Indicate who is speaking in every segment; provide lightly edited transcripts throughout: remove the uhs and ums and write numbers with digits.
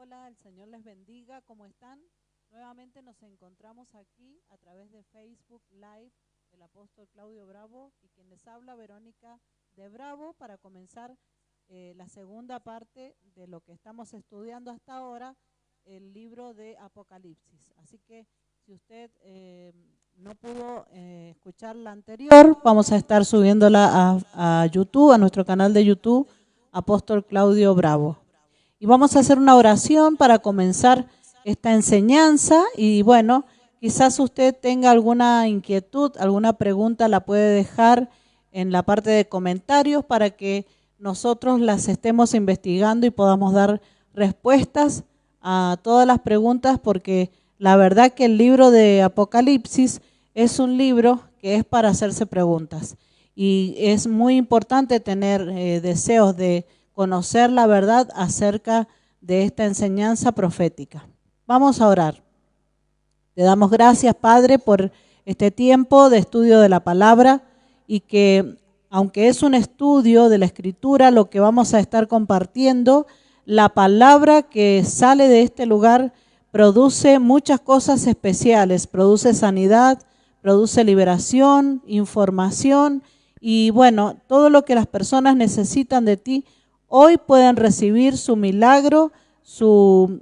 Speaker 1: Hola, el Señor les bendiga. ¿Cómo están? Nuevamente nos encontramos aquí a través de Facebook Live, el apóstol Claudio Bravo y quien les habla, Verónica de Bravo, para comenzar la segunda parte de lo que estamos estudiando hasta ahora, el libro de Apocalipsis. Así que si usted no pudo escuchar la anterior, vamos a estar subiéndola a YouTube, a nuestro canal de YouTube, Apóstol Claudio Bravo. Y vamos a hacer una oración para comenzar esta enseñanza y bueno, quizás usted tenga alguna inquietud, alguna pregunta, la puede dejar en la parte de comentarios para que nosotros las estemos investigando y podamos dar respuestas a todas las preguntas, porque la verdad que el libro de Apocalipsis es un libro que es para hacerse preguntas y es muy importante tener deseos de conocer la verdad acerca de esta enseñanza profética. Vamos a orar. Te damos gracias, Padre, por este tiempo de estudio de la palabra y que, aunque es un estudio de la Escritura, lo que vamos a estar compartiendo, la palabra que sale de este lugar produce muchas cosas especiales, produce sanidad, produce liberación, información y bueno, todo lo que las personas necesitan de ti, hoy pueden recibir su milagro, su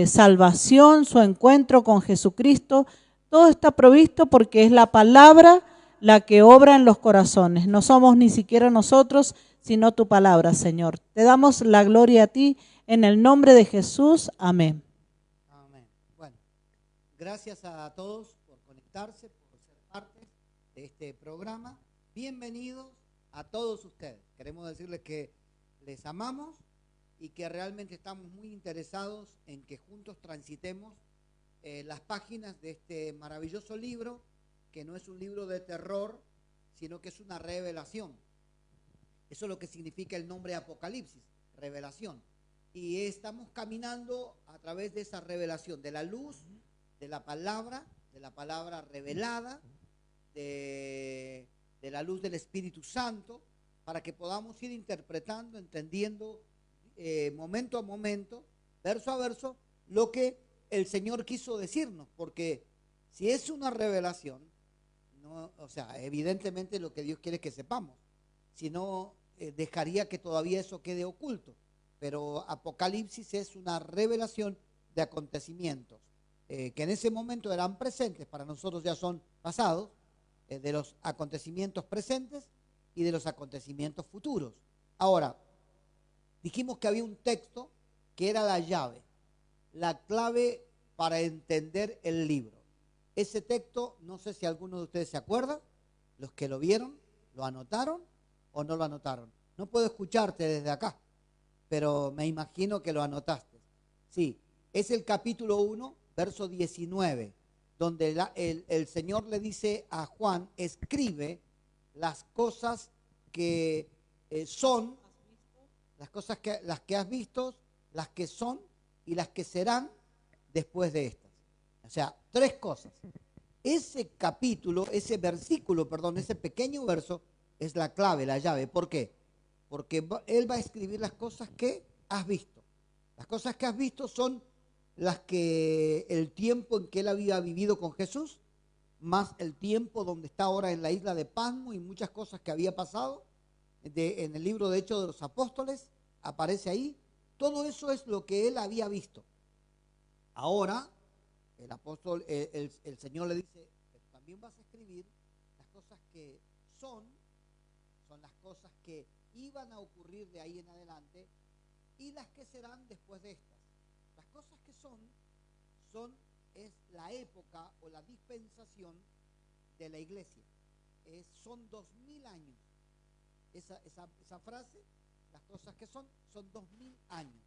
Speaker 1: salvación, su encuentro con Jesucristo. Todo está provisto porque es la palabra la que obra en los corazones. No somos ni siquiera nosotros, sino tu palabra, Señor. Te damos la gloria a ti en el nombre de Jesús. Amén.
Speaker 2: Amén. Bueno, gracias a todos por conectarse, por ser parte de este programa. Bienvenidos a todos ustedes. Queremos decirles que les amamos y que realmente estamos muy interesados en que juntos transitemos las páginas de este maravilloso libro, que no es un libro de terror, sino que es una revelación. Eso es lo que significa el nombre Apocalipsis, revelación. Y estamos caminando a través de esa revelación, de la luz, de la palabra revelada, de la luz del Espíritu Santo, para que podamos ir interpretando, entendiendo momento a momento, verso a verso, lo que el Señor quiso decirnos, porque si es una revelación, no, o sea, evidentemente lo que Dios quiere es que sepamos, si no dejaría que todavía eso quede oculto. Pero Apocalipsis es una revelación de acontecimientos que en ese momento eran presentes, para nosotros ya son pasados, de los acontecimientos presentes y de los acontecimientos futuros. Ahora, dijimos que había un texto que era la llave, la clave para entender el libro. Ese texto, no sé si alguno de ustedes se acuerda, los que lo vieron, lo anotaron o no lo anotaron. No puedo escucharte desde acá, pero me imagino que lo anotaste. Sí, es el capítulo 1, verso 19, donde el Señor le dice a Juan, escribe las cosas que son, las que has visto, las que son y las que serán después de estas. O sea, tres cosas. Ese capítulo, ese versículo, perdón, ese pequeño verso es la clave, la llave. ¿Por qué? Porque él va a escribir las cosas que has visto. Las cosas que has visto son las que el tiempo en que él había vivido con Jesús, más el tiempo donde está ahora en la isla de Pasmo y muchas cosas que había pasado. En el libro de Hechos de los Apóstoles aparece ahí. Todo eso es lo que él había visto. Ahora, el apóstol, el Señor le dice, pero también vas a escribir las cosas que son las cosas que iban a ocurrir de ahí en adelante y las que serán después de estas. Las cosas que es la época o la dispensación de la iglesia. Son 2000 años. Esa frase, las cosas que son 2000 años.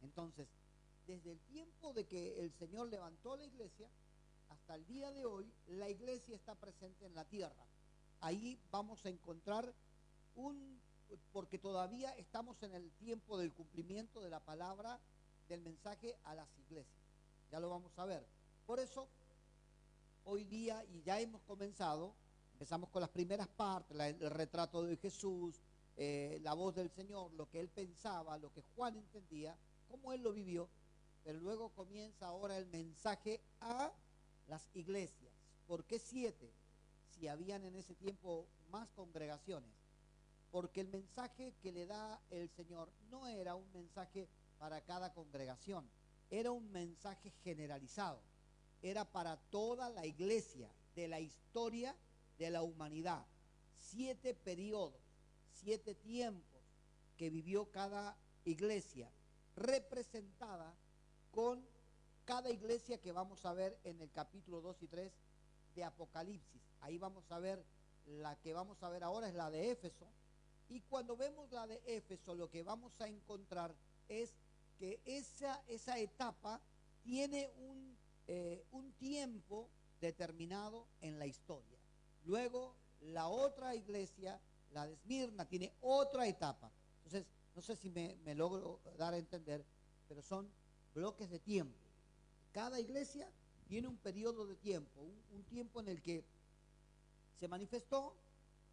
Speaker 2: Entonces, desde el tiempo de que el Señor levantó la iglesia hasta el día de hoy, la iglesia está presente en la tierra. Ahí vamos a encontrar porque todavía estamos en el tiempo del cumplimiento de la palabra, del mensaje a las iglesias. Ya lo vamos a ver. Por eso, hoy día, y ya hemos comenzado, empezamos con las primeras partes, el retrato de Jesús, la voz del Señor, lo que él pensaba, lo que Juan entendía, cómo él lo vivió. pero luego comienza ahora el mensaje a las iglesias. ¿Por qué 7? Si habían en ese tiempo más congregaciones. Porque el mensaje que le da el Señor no era un mensaje para cada congregación, era un mensaje generalizado, era para toda la iglesia de la historia de la humanidad. 7 periodos, 7 tiempos que vivió cada iglesia, representada con cada iglesia que vamos a ver en el capítulo 2 y 3 de Apocalipsis. Ahí vamos a ver, la que vamos a ver ahora es la de Éfeso. Y cuando vemos la de Éfeso, lo que vamos a encontrar es que esa etapa tiene un tiempo determinado en la historia. Luego, la otra iglesia, la de Esmirna, tiene otra etapa. Entonces, no sé si me logro dar a entender, pero son bloques de tiempo. Cada iglesia tiene un periodo de tiempo, un tiempo en el que se manifestó,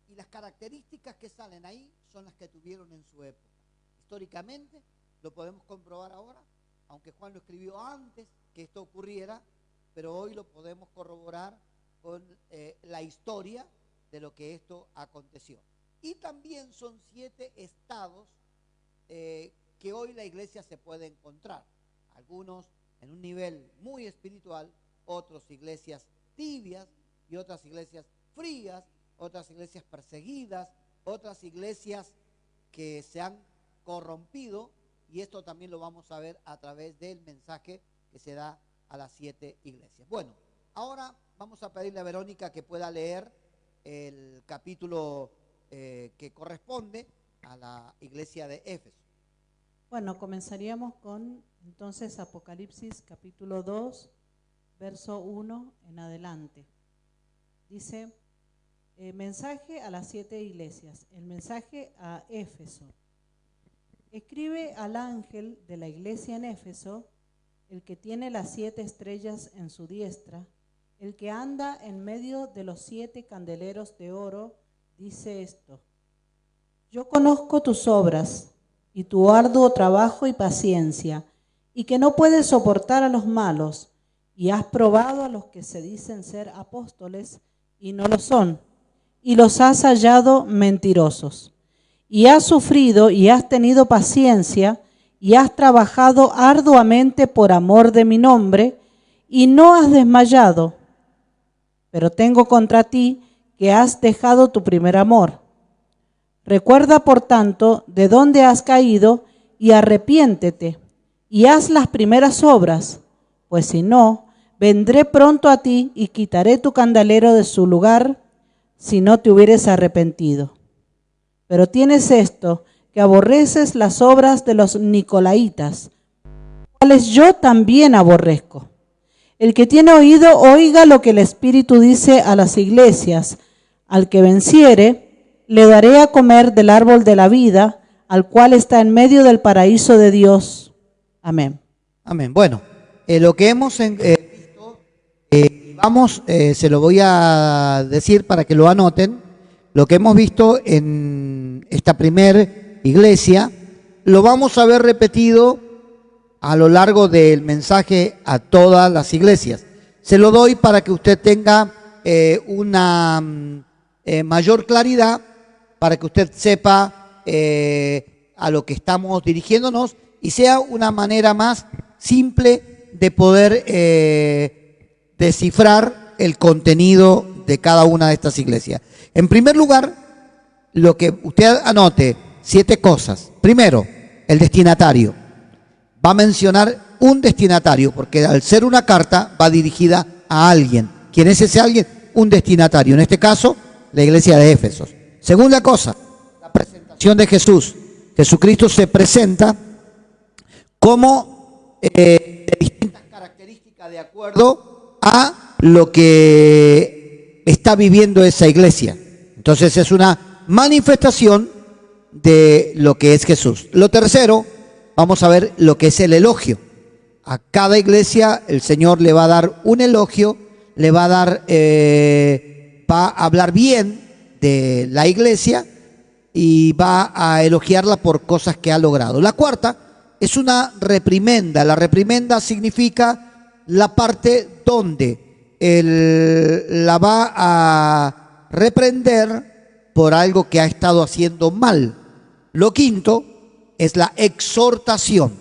Speaker 2: y las características que salen ahí son las que tuvieron en su época. Históricamente, lo podemos comprobar ahora, aunque Juan lo escribió antes que esto ocurriera, pero hoy lo podemos corroborar con la historia de lo que esto aconteció. Y también son 7 estados que hoy la iglesia se puede encontrar. Algunos en un nivel muy espiritual, otras iglesias tibias y otras iglesias frías, otras iglesias perseguidas, otras iglesias que se han corrompido, y esto también lo vamos a ver a través del mensaje que se da a las 7 iglesias. Bueno, ahora vamos a pedirle a Verónica que pueda leer el capítulo que corresponde a la iglesia de Éfeso.
Speaker 1: Bueno, comenzaríamos con entonces Apocalipsis capítulo 2, verso 1 en adelante. Dice, mensaje a las 7 iglesias, el mensaje a Éfeso. Escribe al ángel de la iglesia en Éfeso, el que tiene las 7 estrellas en su diestra, el que anda en medio de los 7 candeleros de oro, dice esto: yo conozco tus obras y tu arduo trabajo y paciencia, y que no puedes soportar a los malos, y has probado a los que se dicen ser apóstoles y no lo son, y los has hallado mentirosos. Y has sufrido y has tenido paciencia, y has trabajado arduamente por amor de mi nombre, y no has desmayado. Pero tengo contra ti que has dejado tu primer amor. Recuerda, por tanto, de dónde has caído, y arrepiéntete, y haz las primeras obras, pues si no, vendré pronto a ti y quitaré tu candelero de su lugar, si no te hubieres arrepentido. Pero tienes esto, que aborreces las obras de los nicolaítas, cuales yo también aborrezco. El que tiene oído, oiga lo que el Espíritu dice a las iglesias. Al que venciere, le daré a comer del árbol de la vida, al cual está en medio del paraíso de Dios. Amén.
Speaker 2: Amén. Bueno, lo que hemos visto, se lo voy a decir para que lo anoten. Lo que hemos visto en esta primer iglesia, lo vamos a ver repetido a lo largo del mensaje a todas las iglesias. Se lo doy para que usted tenga una mayor claridad, para que usted sepa a lo que estamos dirigiéndonos y sea una manera más simple de poder descifrar el contenido de cada una de estas iglesias. En primer lugar, lo que usted anote, 7 cosas. Primero, el destinatario. Va a mencionar un destinatario, porque al ser una carta va dirigida a alguien. ¿Quién es ese alguien? Un destinatario. En este caso, la iglesia de Éfeso. Segunda cosa, la presentación de Jesús. Jesucristo se presenta como de distintas características de acuerdo a lo que está viviendo esa iglesia. Entonces es una manifestación de lo que es Jesús. Lo tercero, vamos a ver lo que es el elogio. A cada iglesia el Señor le va a dar un elogio, le va a dar, va a hablar bien de la iglesia y va a elogiarla por cosas que ha logrado. La cuarta es una reprimenda. La reprimenda significa la parte donde él la va a reprender por algo que ha estado haciendo mal. Lo quinto es la exhortación.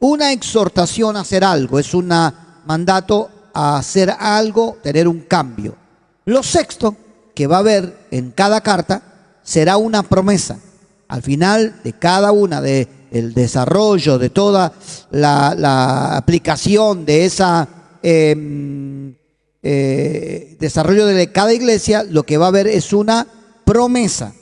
Speaker 2: Una exhortación a hacer algo, es un mandato a hacer algo, tener un cambio. Lo sexto que va a haber en cada carta será una promesa. Al final de cada una, del desarrollo, de toda la aplicación de esa desarrollo de cada iglesia, lo que va a haber es una promesa.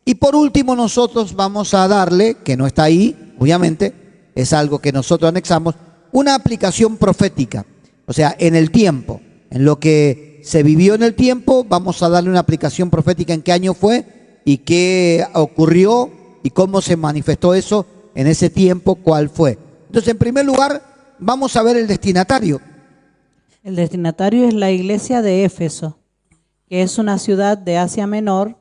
Speaker 2: Y por último nosotros vamos a darle, que no está ahí, obviamente, es algo que nosotros anexamos, una aplicación profética. O sea, en el tiempo, en lo que se vivió en el tiempo, vamos a darle una aplicación profética en qué año fue y qué ocurrió y cómo se manifestó eso en ese tiempo, cuál fue. Entonces, en primer lugar, vamos a ver el destinatario.
Speaker 1: El destinatario es la iglesia de Éfeso, que es una ciudad de Asia Menor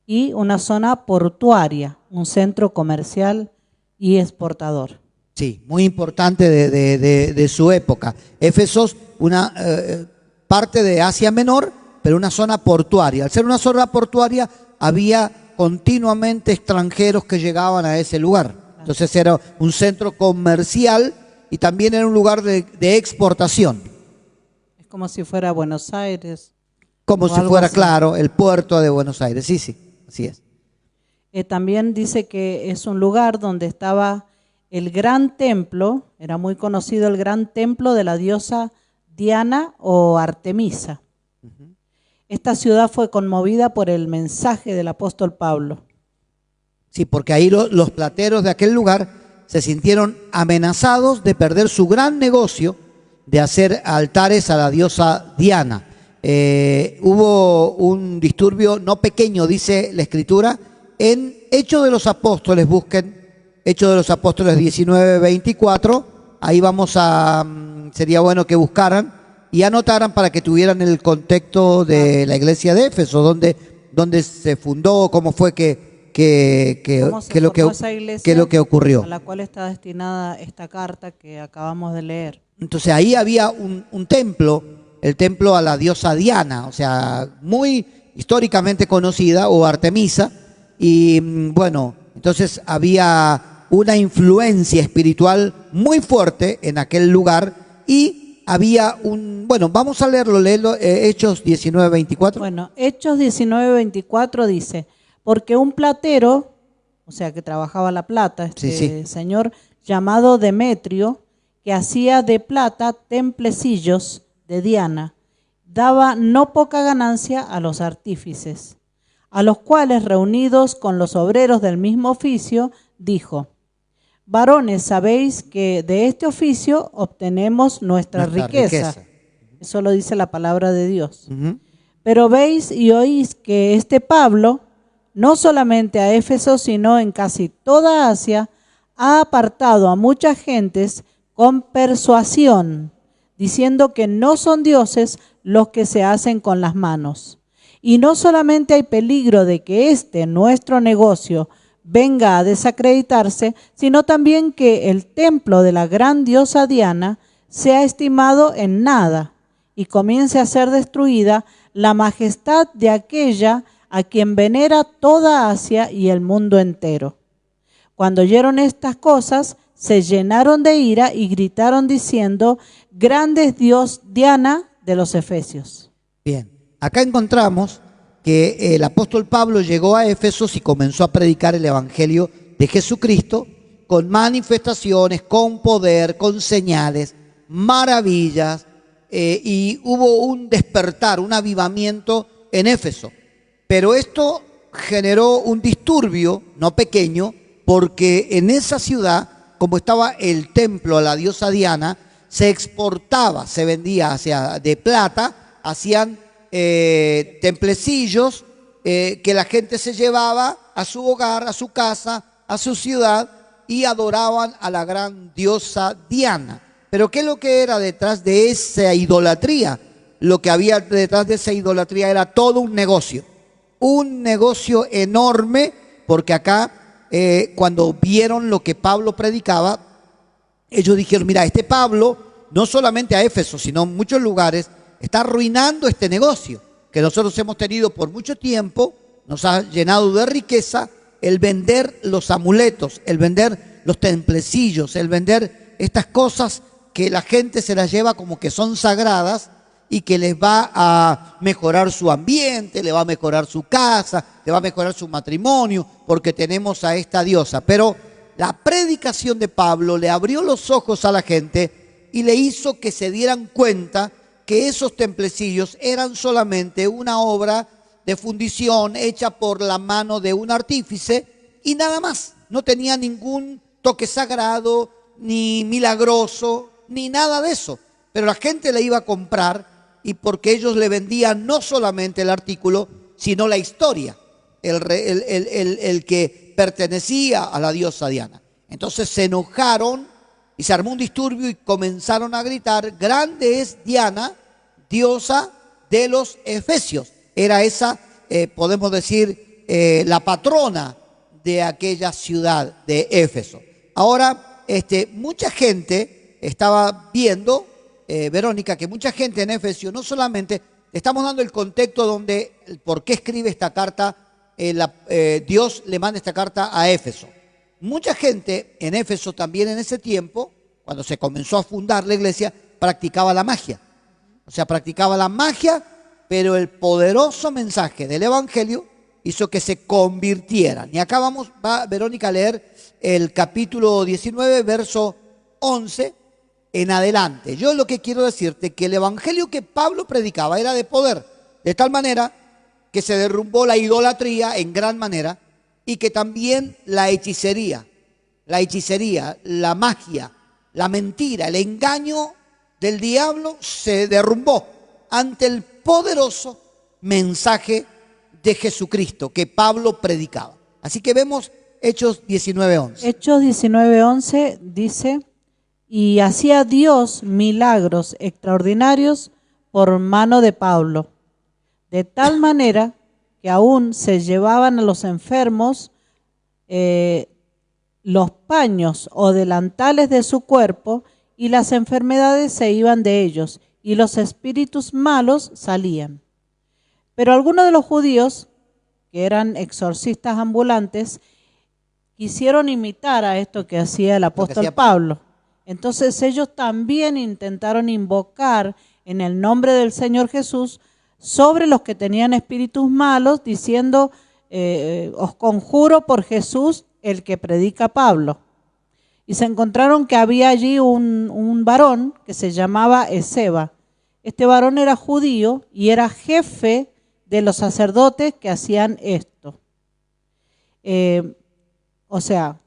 Speaker 1: y una zona portuaria, un centro comercial y exportador.
Speaker 2: Sí, muy importante de su época. Éfeso, una parte de Asia Menor, pero una zona portuaria. Al ser una zona portuaria, había continuamente extranjeros que llegaban a ese lugar. Entonces era un centro comercial y también era un lugar de exportación.
Speaker 1: Es como si fuera Buenos Aires.
Speaker 2: Como si fuera, claro, el puerto de Buenos Aires. Sí, sí, así es.
Speaker 1: También dice que es un lugar donde estaba el gran templo, era muy conocido el gran templo de la diosa Diana o Artemisa. Esta ciudad fue conmovida por el mensaje del apóstol Pablo.
Speaker 2: Sí, porque ahí los plateros de aquel lugar se sintieron amenazados de perder su gran negocio de hacer altares a la diosa Diana. Hubo un disturbio no pequeño, dice la Escritura, en Hechos de los Apóstoles. Busquen Hechos de los Apóstoles 19-24, ahí sería bueno que buscaran y anotaran para que tuvieran el contexto de la iglesia de Éfeso, donde se fundó, cómo fue lo que ocurrió.
Speaker 1: A la cual está destinada esta carta que acabamos de leer.
Speaker 2: Entonces ahí había un templo, el templo a la diosa Diana, o sea, muy históricamente conocida, o Artemisa, y bueno, entonces había una influencia espiritual muy fuerte en aquel lugar y había bueno, vamos a leerlo, Hechos 19-24.
Speaker 1: Bueno, Hechos 19-24 dice, porque un platero, o sea que trabajaba la plata, señor llamado Demetrio, que hacía de plata templecillos de Diana, daba no poca ganancia a los artífices, a los cuales, reunidos con los obreros del mismo oficio, dijo: varones, sabéis que de este oficio obtenemos nuestra riqueza. Eso lo dice la palabra de Dios. Pero veis y oís que este Pablo, no solamente a Éfeso, sino en casi toda Asia, ha apartado a muchas gentes con persuasión, diciendo que no son dioses los que se hacen con las manos. Y no solamente hay peligro de que nuestro negocio venga a desacreditarse, sino también que el templo de la gran diosa Diana sea estimado en nada y comience a ser destruida la majestad de aquella a quien venera toda Asia y el mundo entero. Cuando oyeron estas cosas, se llenaron de ira y gritaron diciendo: grande es Dios Diana de los Efesios.
Speaker 2: Bien, acá encontramos que el apóstol Pablo llegó a Éfeso y comenzó a predicar el evangelio de Jesucristo con manifestaciones, con poder, con señales, maravillas, y hubo un despertar, un avivamiento en Éfeso. Pero esto generó un disturbio no pequeño, porque en esa ciudad, como estaba el templo a la diosa Diana, se exportaba, se vendía de plata, hacían templecillos que la gente se llevaba a su hogar, a su casa, a su ciudad, y adoraban a la gran diosa Diana. Pero ¿qué es lo que era detrás de esa idolatría? Lo que había detrás de esa idolatría era todo un negocio enorme, porque acá cuando vieron lo que Pablo predicaba, ellos dijeron, mira, este Pablo, no solamente a Éfeso, sino en muchos lugares, está arruinando este negocio que nosotros hemos tenido por mucho tiempo, nos ha llenado de riqueza, el vender los amuletos, el vender los templecillos, el vender estas cosas que la gente se las lleva como que son sagradas y que les va a mejorar su ambiente, le va a mejorar su casa, le va a mejorar su matrimonio, porque tenemos a esta diosa. Pero la predicación de Pablo le abrió los ojos a la gente y le hizo que se dieran cuenta que esos templecillos eran solamente una obra de fundición hecha por la mano de un artífice y nada más. No tenía ningún toque sagrado, ni milagroso, ni nada de eso. Pero la gente le iba a comprar y porque ellos le vendían no solamente el artículo, sino la historia, el que pertenecía a la diosa Diana. Entonces se enojaron y se armó un disturbio y comenzaron a gritar, grande es Diana, diosa de los efesios. Era esa, podemos decir, la patrona de aquella ciudad de Éfeso. Ahora, mucha gente estaba viendo, Verónica, que mucha gente en Éfeso, no solamente, estamos dando el contexto donde, por qué escribe esta carta, Dios le manda esta carta a Éfeso. Mucha gente en Éfeso también en ese tiempo, cuando se comenzó a fundar la iglesia, practicaba la magia. O sea, practicaba la magia, pero el poderoso mensaje del Evangelio hizo que se convirtieran. Y acá va Verónica a leer el capítulo 19, verso 11 en adelante. Yo lo que quiero decirte que el Evangelio que Pablo predicaba era de poder, de tal manera que se derrumbó la idolatría en gran manera y que también la hechicería, la magia, la mentira, el engaño del diablo se derrumbó ante el poderoso mensaje de Jesucristo que Pablo predicaba. Así que vemos Hechos 19:11.
Speaker 1: Hechos 19:11 dice, y hacía Dios milagros extraordinarios por mano de Pablo, de tal manera que aún se llevaban a los enfermos los paños o delantales de su cuerpo, y las enfermedades se iban de ellos, y los espíritus malos salían. Pero algunos de los judíos, que eran exorcistas ambulantes, quisieron imitar a esto que hacía el apóstol Pablo. Entonces ellos también intentaron invocar en el nombre del Señor Jesús sobre los que tenían espíritus malos, diciendo, os conjuro por Jesús, el que predica Pablo. Y se encontraron que había allí un varón que se llamaba Esceva. Este varón era judío y era jefe de los sacerdotes que hacían esto. O sea,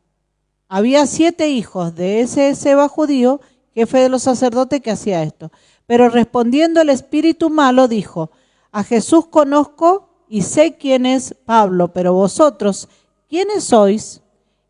Speaker 1: había 7 hijos de ese Esceva judío, jefe de los sacerdotes que hacía esto. Pero respondiendo el espíritu malo dijo, a Jesús conozco y sé quién es Pablo, pero vosotros, ¿quiénes sois?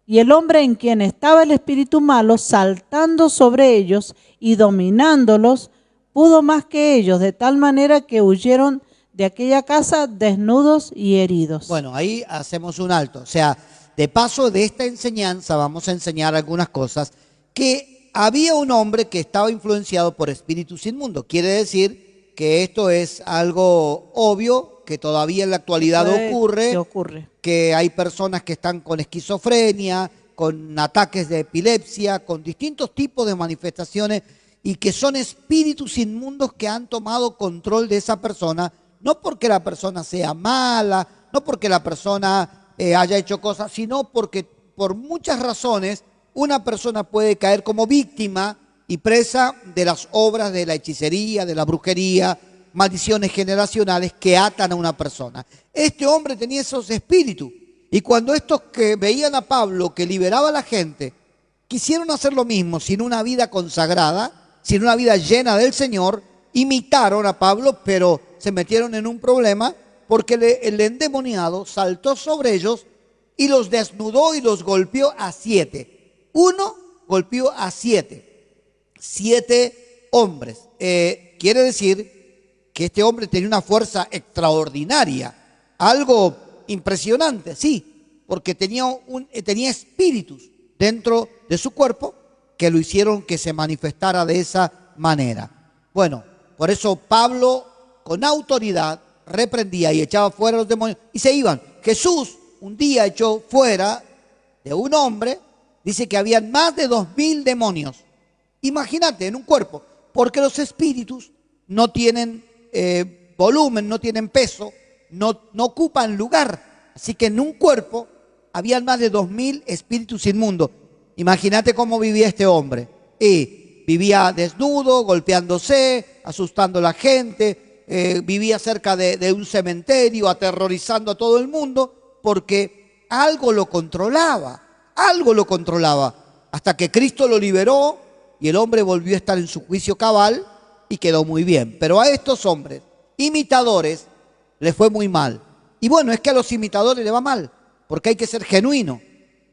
Speaker 1: Y el hombre en quien estaba el espíritu malo, saltando sobre ellos y dominándolos, pudo más que ellos, de tal manera que huyeron de aquella casa desnudos y heridos.
Speaker 2: Bueno, ahí hacemos un alto. O sea, de paso de esta enseñanza vamos a enseñar algunas cosas, que había un hombre que estaba influenciado por espíritus inmundos. Quiere decir que esto es algo obvio, que todavía en la actualidad ocurre, que hay personas que están con esquizofrenia, con ataques de epilepsia, con distintos tipos de manifestaciones y que son espíritus inmundos que han tomado control de esa persona, no porque la persona sea mala, no porque la persona haya hecho cosas, sino porque por muchas razones una persona puede caer como víctima y presa de las obras de la hechicería, de la brujería, maldiciones generacionales que atan a una persona. Este hombre tenía esos espíritus y cuando estos que veían a Pablo que liberaba a la gente quisieron hacer lo mismo sin una vida consagrada, sin una vida llena del Señor, imitaron a Pablo, pero se metieron en un problema porque el endemoniado saltó sobre ellos y los desnudó y los golpeó a 7. Uno golpeó a 7 hombres. Quiere decir que este hombre tenía una fuerza extraordinaria, algo impresionante, sí, porque tenía espíritus dentro de su cuerpo que lo hicieron que se manifestara de esa manera. Bueno, por eso Pablo con autoridad reprendía y echaba fuera a los demonios y se iban. Jesús un día echó fuera de un hombre, dice que habían más de 2000 demonios. Imagínate, en un cuerpo, porque los espíritus no tienen volumen, no tienen peso, no ocupan lugar. Así que en un cuerpo habían más de 2000 espíritus inmundos. Imagínate cómo vivía este hombre. Y vivía desnudo, golpeándose, asustando a la gente, vivía cerca de un cementerio, aterrorizando a todo el mundo, porque algo lo controlaba, hasta que Cristo lo liberó y el hombre volvió a estar en su juicio cabal y quedó muy bien. Pero a estos hombres, imitadores, les fue muy mal. Y bueno, es que a los imitadores les va mal, porque hay que ser genuino.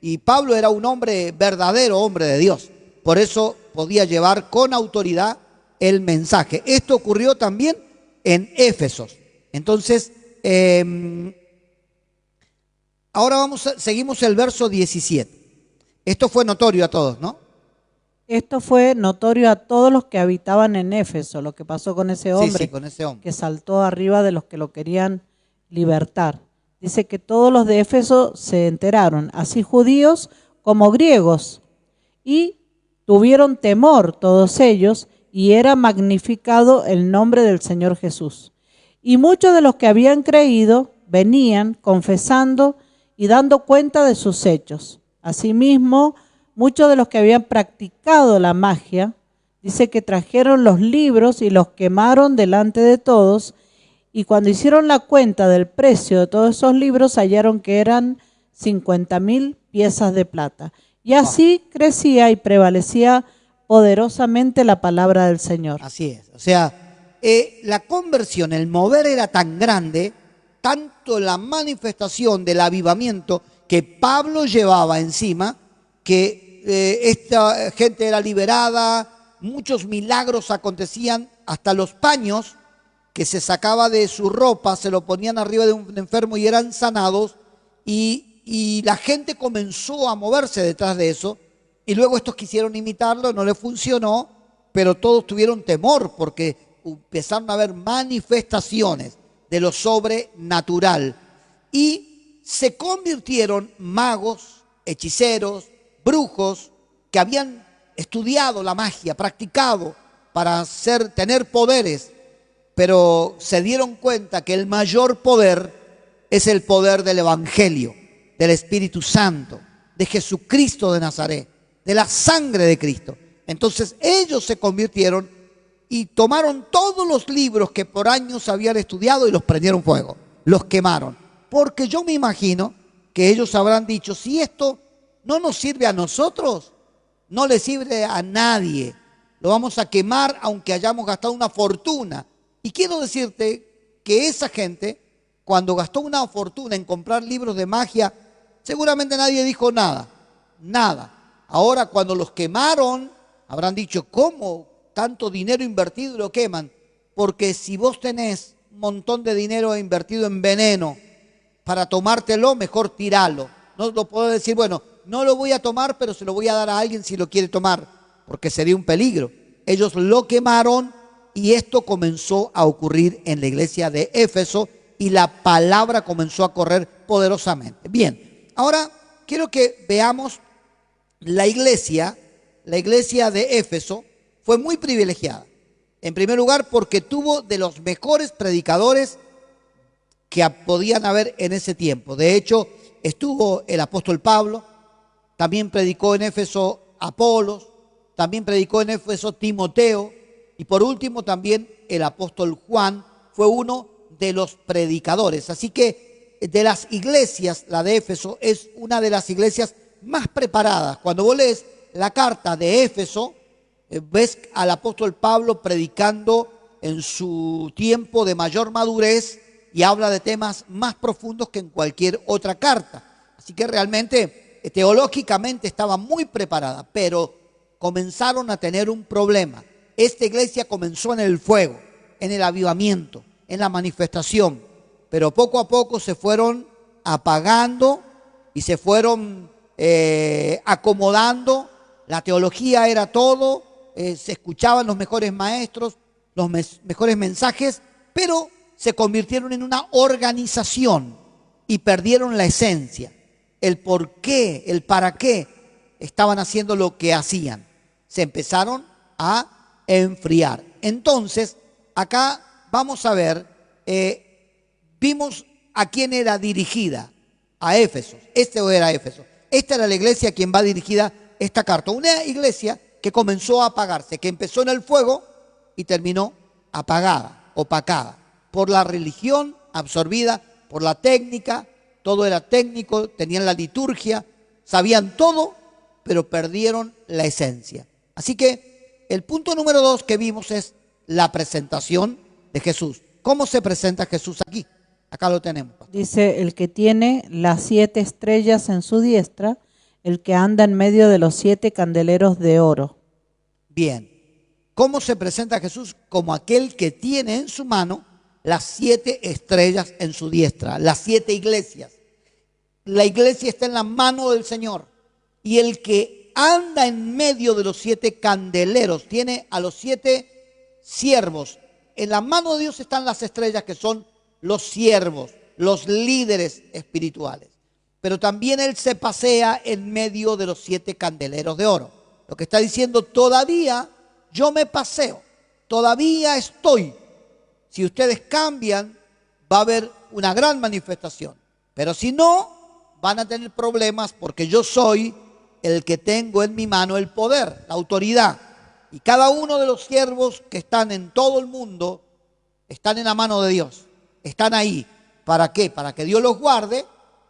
Speaker 2: Y Pablo era un hombre verdadero, hombre de Dios. Por eso podía llevar con autoridad el mensaje. Esto ocurrió también en Éfeso. Entonces, ahora seguimos el verso 17. Esto fue notorio a todos, ¿no?
Speaker 1: Esto fue notorio a todos los que habitaban en Éfeso, lo que pasó con ese hombre,
Speaker 2: Sí, con ese hombre
Speaker 1: que saltó arriba de los que lo querían libertar. Dice que todos los de Éfeso se enteraron, así judíos como griegos, y tuvieron temor todos ellos, y era magnificado el nombre del Señor Jesús. Y muchos de los que habían creído venían confesando y dando cuenta de sus hechos. Asimismo, muchos de los que habían practicado la magia, dice que trajeron los libros y los quemaron delante de todos, y cuando hicieron la cuenta del precio de todos esos libros, hallaron que eran 50,000 piezas de plata. Y así crecía y prevalecía poderosamente la palabra del Señor.
Speaker 2: Así es. O sea, la conversión, el mover era tan grande, tanto la manifestación del avivamiento que Pablo llevaba encima, que esta gente era liberada, muchos milagros acontecían, hasta los paños que se sacaba de su ropa, se lo ponían arriba de un enfermo y eran sanados, y la gente comenzó a moverse detrás de eso, y luego estos quisieron imitarlo, no les funcionó, pero todos tuvieron temor porque empezaron a haber manifestaciones de lo sobrenatural, y se convirtieron magos, hechiceros, brujos, que habían estudiado la magia, practicado para tener poderes, pero se dieron cuenta que el mayor poder es el poder del Evangelio, del Espíritu Santo, de Jesucristo de Nazaret, de la sangre de Cristo. Entonces ellos se convirtieron y tomaron todos los libros que por años habían estudiado y los prendieron fuego, los quemaron. Porque yo me imagino que ellos habrán dicho, si esto no nos sirve a nosotros, no le sirve a nadie, lo vamos a quemar aunque hayamos gastado una fortuna. Y quiero decirte que esa gente, cuando gastó una fortuna en comprar libros de magia, seguramente nadie dijo nada. Ahora cuando los quemaron, habrán dicho, ¿cómo tanto dinero invertido y lo queman? Porque si vos tenés un montón de dinero invertido en veneno para tomártelo, mejor tiralo. No lo puedo decir, bueno, no lo voy a tomar, pero se lo voy a dar a alguien si lo quiere tomar, porque sería un peligro. Ellos lo quemaron y esto comenzó a ocurrir en la iglesia de Éfeso y la palabra comenzó a correr poderosamente. Bien, ahora quiero que veamos la iglesia de Éfeso fue muy privilegiada. En primer lugar, porque tuvo de los mejores predicadores que podían haber en ese tiempo. De hecho, estuvo el apóstol Pablo, también predicó en Éfeso Apolos, también predicó en Éfeso Timoteo, y por último también el apóstol Juan fue uno de los predicadores. Así que de las iglesias, la de Éfeso es una de las iglesias más preparadas. Cuando vos lees la carta de Éfeso, ves al apóstol Pablo predicando en su tiempo de mayor madurez y habla de temas más profundos que en cualquier otra carta. Así que realmente, teológicamente estaba muy preparada, pero comenzaron a tener un problema. Esta iglesia comenzó en el fuego, en el avivamiento, en la manifestación, pero poco a poco se fueron apagando y se fueron acomodando La teología era todo, se escuchaban los mejores maestros, los mejores mensajes, pero se convirtieron en una organización y perdieron la esencia, el por qué, el para qué estaban haciendo lo que hacían. Se empezaron a enfriar. Entonces, acá vamos a ver, vimos a quién era dirigida, a Éfeso. Este era Éfeso. Esta era la iglesia a quien va dirigida esta carta. Una iglesia que comenzó a apagarse, que empezó en el fuego y terminó apagada, opacada, por la religión, absorbida por la técnica. Todo era técnico, tenían la liturgia, sabían todo, pero perdieron la esencia. Así que el punto número 2 que vimos es la presentación de Jesús. ¿Cómo se presenta Jesús aquí? Acá lo tenemos.
Speaker 1: Dice, el que tiene las 7 estrellas en su diestra, el que anda en medio de los 7 candeleros de oro.
Speaker 2: Bien. ¿Cómo se presenta Jesús? Como aquel que tiene en su mano las 7 estrellas en su diestra, las 7 iglesias. La iglesia está en la mano del Señor. Y el que anda en medio de los 7 candeleros, tiene a los 7 siervos. En la mano de Dios están las estrellas, que son los siervos, los líderes espirituales. Pero también Él se pasea en medio de los 7 candeleros de oro. Lo que está diciendo, todavía yo me paseo, todavía estoy. Si ustedes cambian, va a haber una gran manifestación. Pero si no, van a tener problemas, porque yo soy el que tengo en mi mano el poder, la autoridad. Y cada uno de los siervos que están en todo el mundo están en la mano de Dios. Están ahí. ¿Para qué? Para que Dios los guarde,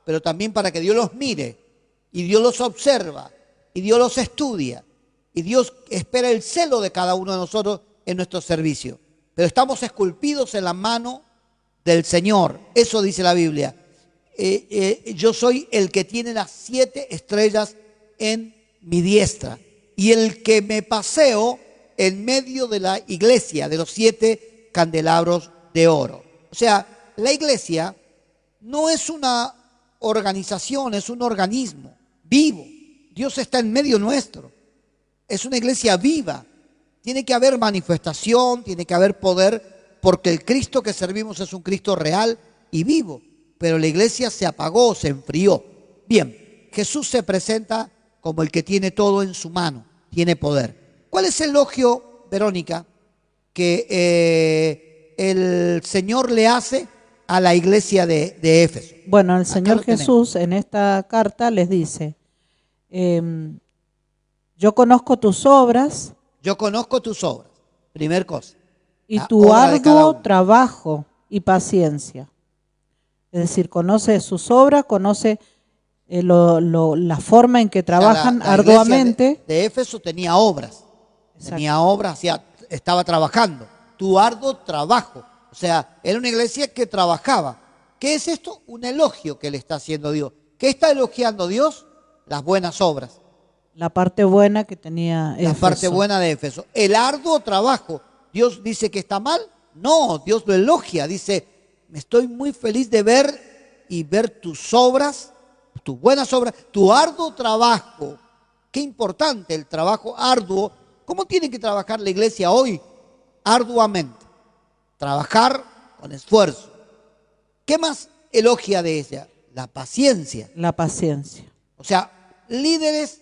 Speaker 2: pero también para que Dios los mire. Y Dios los observa. Y Dios los estudia. Y Dios espera el celo de cada uno de nosotros en nuestro servicio. Pero estamos esculpidos en la mano del Señor. Eso dice la Biblia. Yo soy el que tiene las 7 estrellas en mi diestra. Y el que me paseo en medio de la iglesia, de los 7 candelabros de oro. O sea, la iglesia no es una organización, es un organismo vivo. Dios está en medio nuestro. Es una iglesia viva. Tiene que haber manifestación, tiene que haber poder, porque el Cristo que servimos es un Cristo real y vivo. Pero la iglesia se apagó, se enfrió. Bien, Jesús se presenta como el que tiene todo en su mano, tiene poder. ¿Cuál es el elogio, Verónica, que el Señor le hace a la iglesia de Éfeso?
Speaker 1: Bueno, el Señor Jesús en esta carta les dice, yo conozco tus obras.
Speaker 2: Yo conozco tus obras, primer cosa.
Speaker 1: Y tu arduo trabajo y paciencia. Es decir, conoce sus obras, conoce la forma en que trabajan arduamente.
Speaker 2: De Éfeso tenía obras. Exacto. Tenía obras, estaba trabajando. Tu arduo trabajo. O sea, era una iglesia que trabajaba. ¿Qué es esto? Un elogio que le está haciendo Dios. ¿Qué está elogiando Dios? Las buenas obras.
Speaker 1: La parte buena que tenía Éfeso.
Speaker 2: La parte buena de Éfeso. El arduo trabajo. ¿Dios dice que está mal? No, Dios lo elogia. Dice, me estoy muy feliz de ver tus obras, tus buenas obras, tu arduo trabajo. Qué importante el trabajo arduo. ¿Cómo tiene que trabajar la iglesia hoy? Arduamente. Trabajar con esfuerzo. ¿Qué más elogia de ella? La paciencia.
Speaker 1: La paciencia.
Speaker 2: O sea, líderes,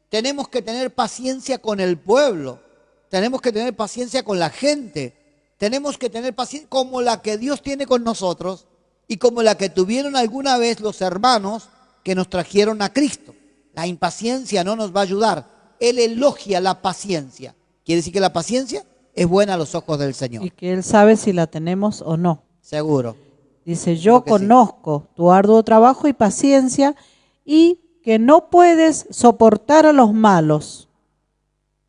Speaker 2: tenemos que tener paciencia con el pueblo. Tenemos que tener paciencia con la gente. Tenemos que tener paciencia como la que Dios tiene con nosotros y como la que tuvieron alguna vez los hermanos que nos trajeron a Cristo. La impaciencia no nos va a ayudar. Él elogia la paciencia. Quiere decir que la paciencia es buena a los ojos del Señor.
Speaker 1: Y que Él sabe si la tenemos o no.
Speaker 2: Seguro.
Speaker 1: Dice, yo conozco tu arduo trabajo y paciencia y que no puedes soportar a los malos.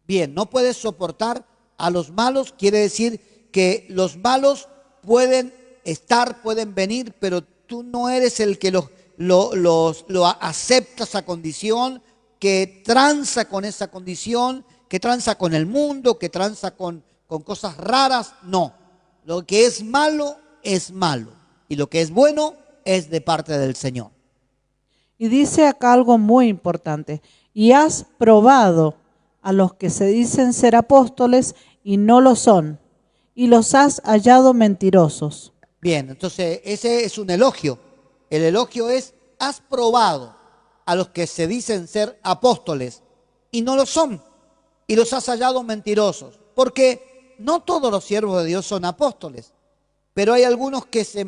Speaker 2: Bien, no puedes soportar a los malos, quiere decir que los malos pueden estar, pueden venir, pero tú no eres el que lo acepta esa condición, que tranza con esa condición, que tranza con el mundo, que tranza con cosas raras. No, lo que es malo y lo que es bueno es de parte del Señor.
Speaker 1: Y dice acá algo muy importante, y has probado a los que se dicen ser apóstoles y no lo son, y los has hallado mentirosos.
Speaker 2: Bien, entonces ese es un elogio. El elogio es, has probado a los que se dicen ser apóstoles y no lo son, y los has hallado mentirosos. Porque no todos los siervos de Dios son apóstoles, pero hay algunos que se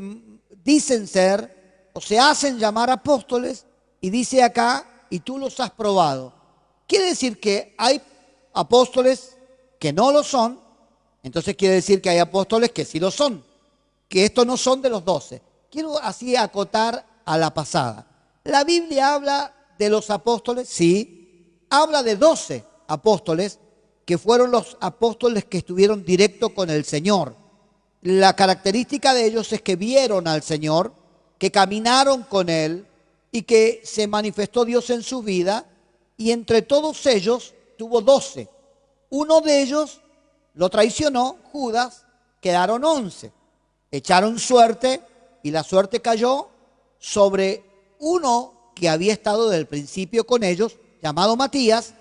Speaker 2: dicen ser o se hacen llamar apóstoles, y dice acá, y tú los has probado. Quiere decir que hay apóstoles que no lo son, entonces quiere decir que hay apóstoles que sí lo son, que estos no son de los 12. Quiero así acotar a la pasada. La Biblia habla de los apóstoles, sí, habla de 12 apóstoles que fueron los apóstoles que estuvieron directo con el Señor. La característica de ellos es que vieron al Señor, que caminaron con Él y que se manifestó Dios en su vida, y entre todos ellos tuvo 12. Uno de ellos lo traicionó, Judas, quedaron 11. Echaron suerte y la suerte cayó sobre uno que había estado desde el principio con ellos, llamado Matías,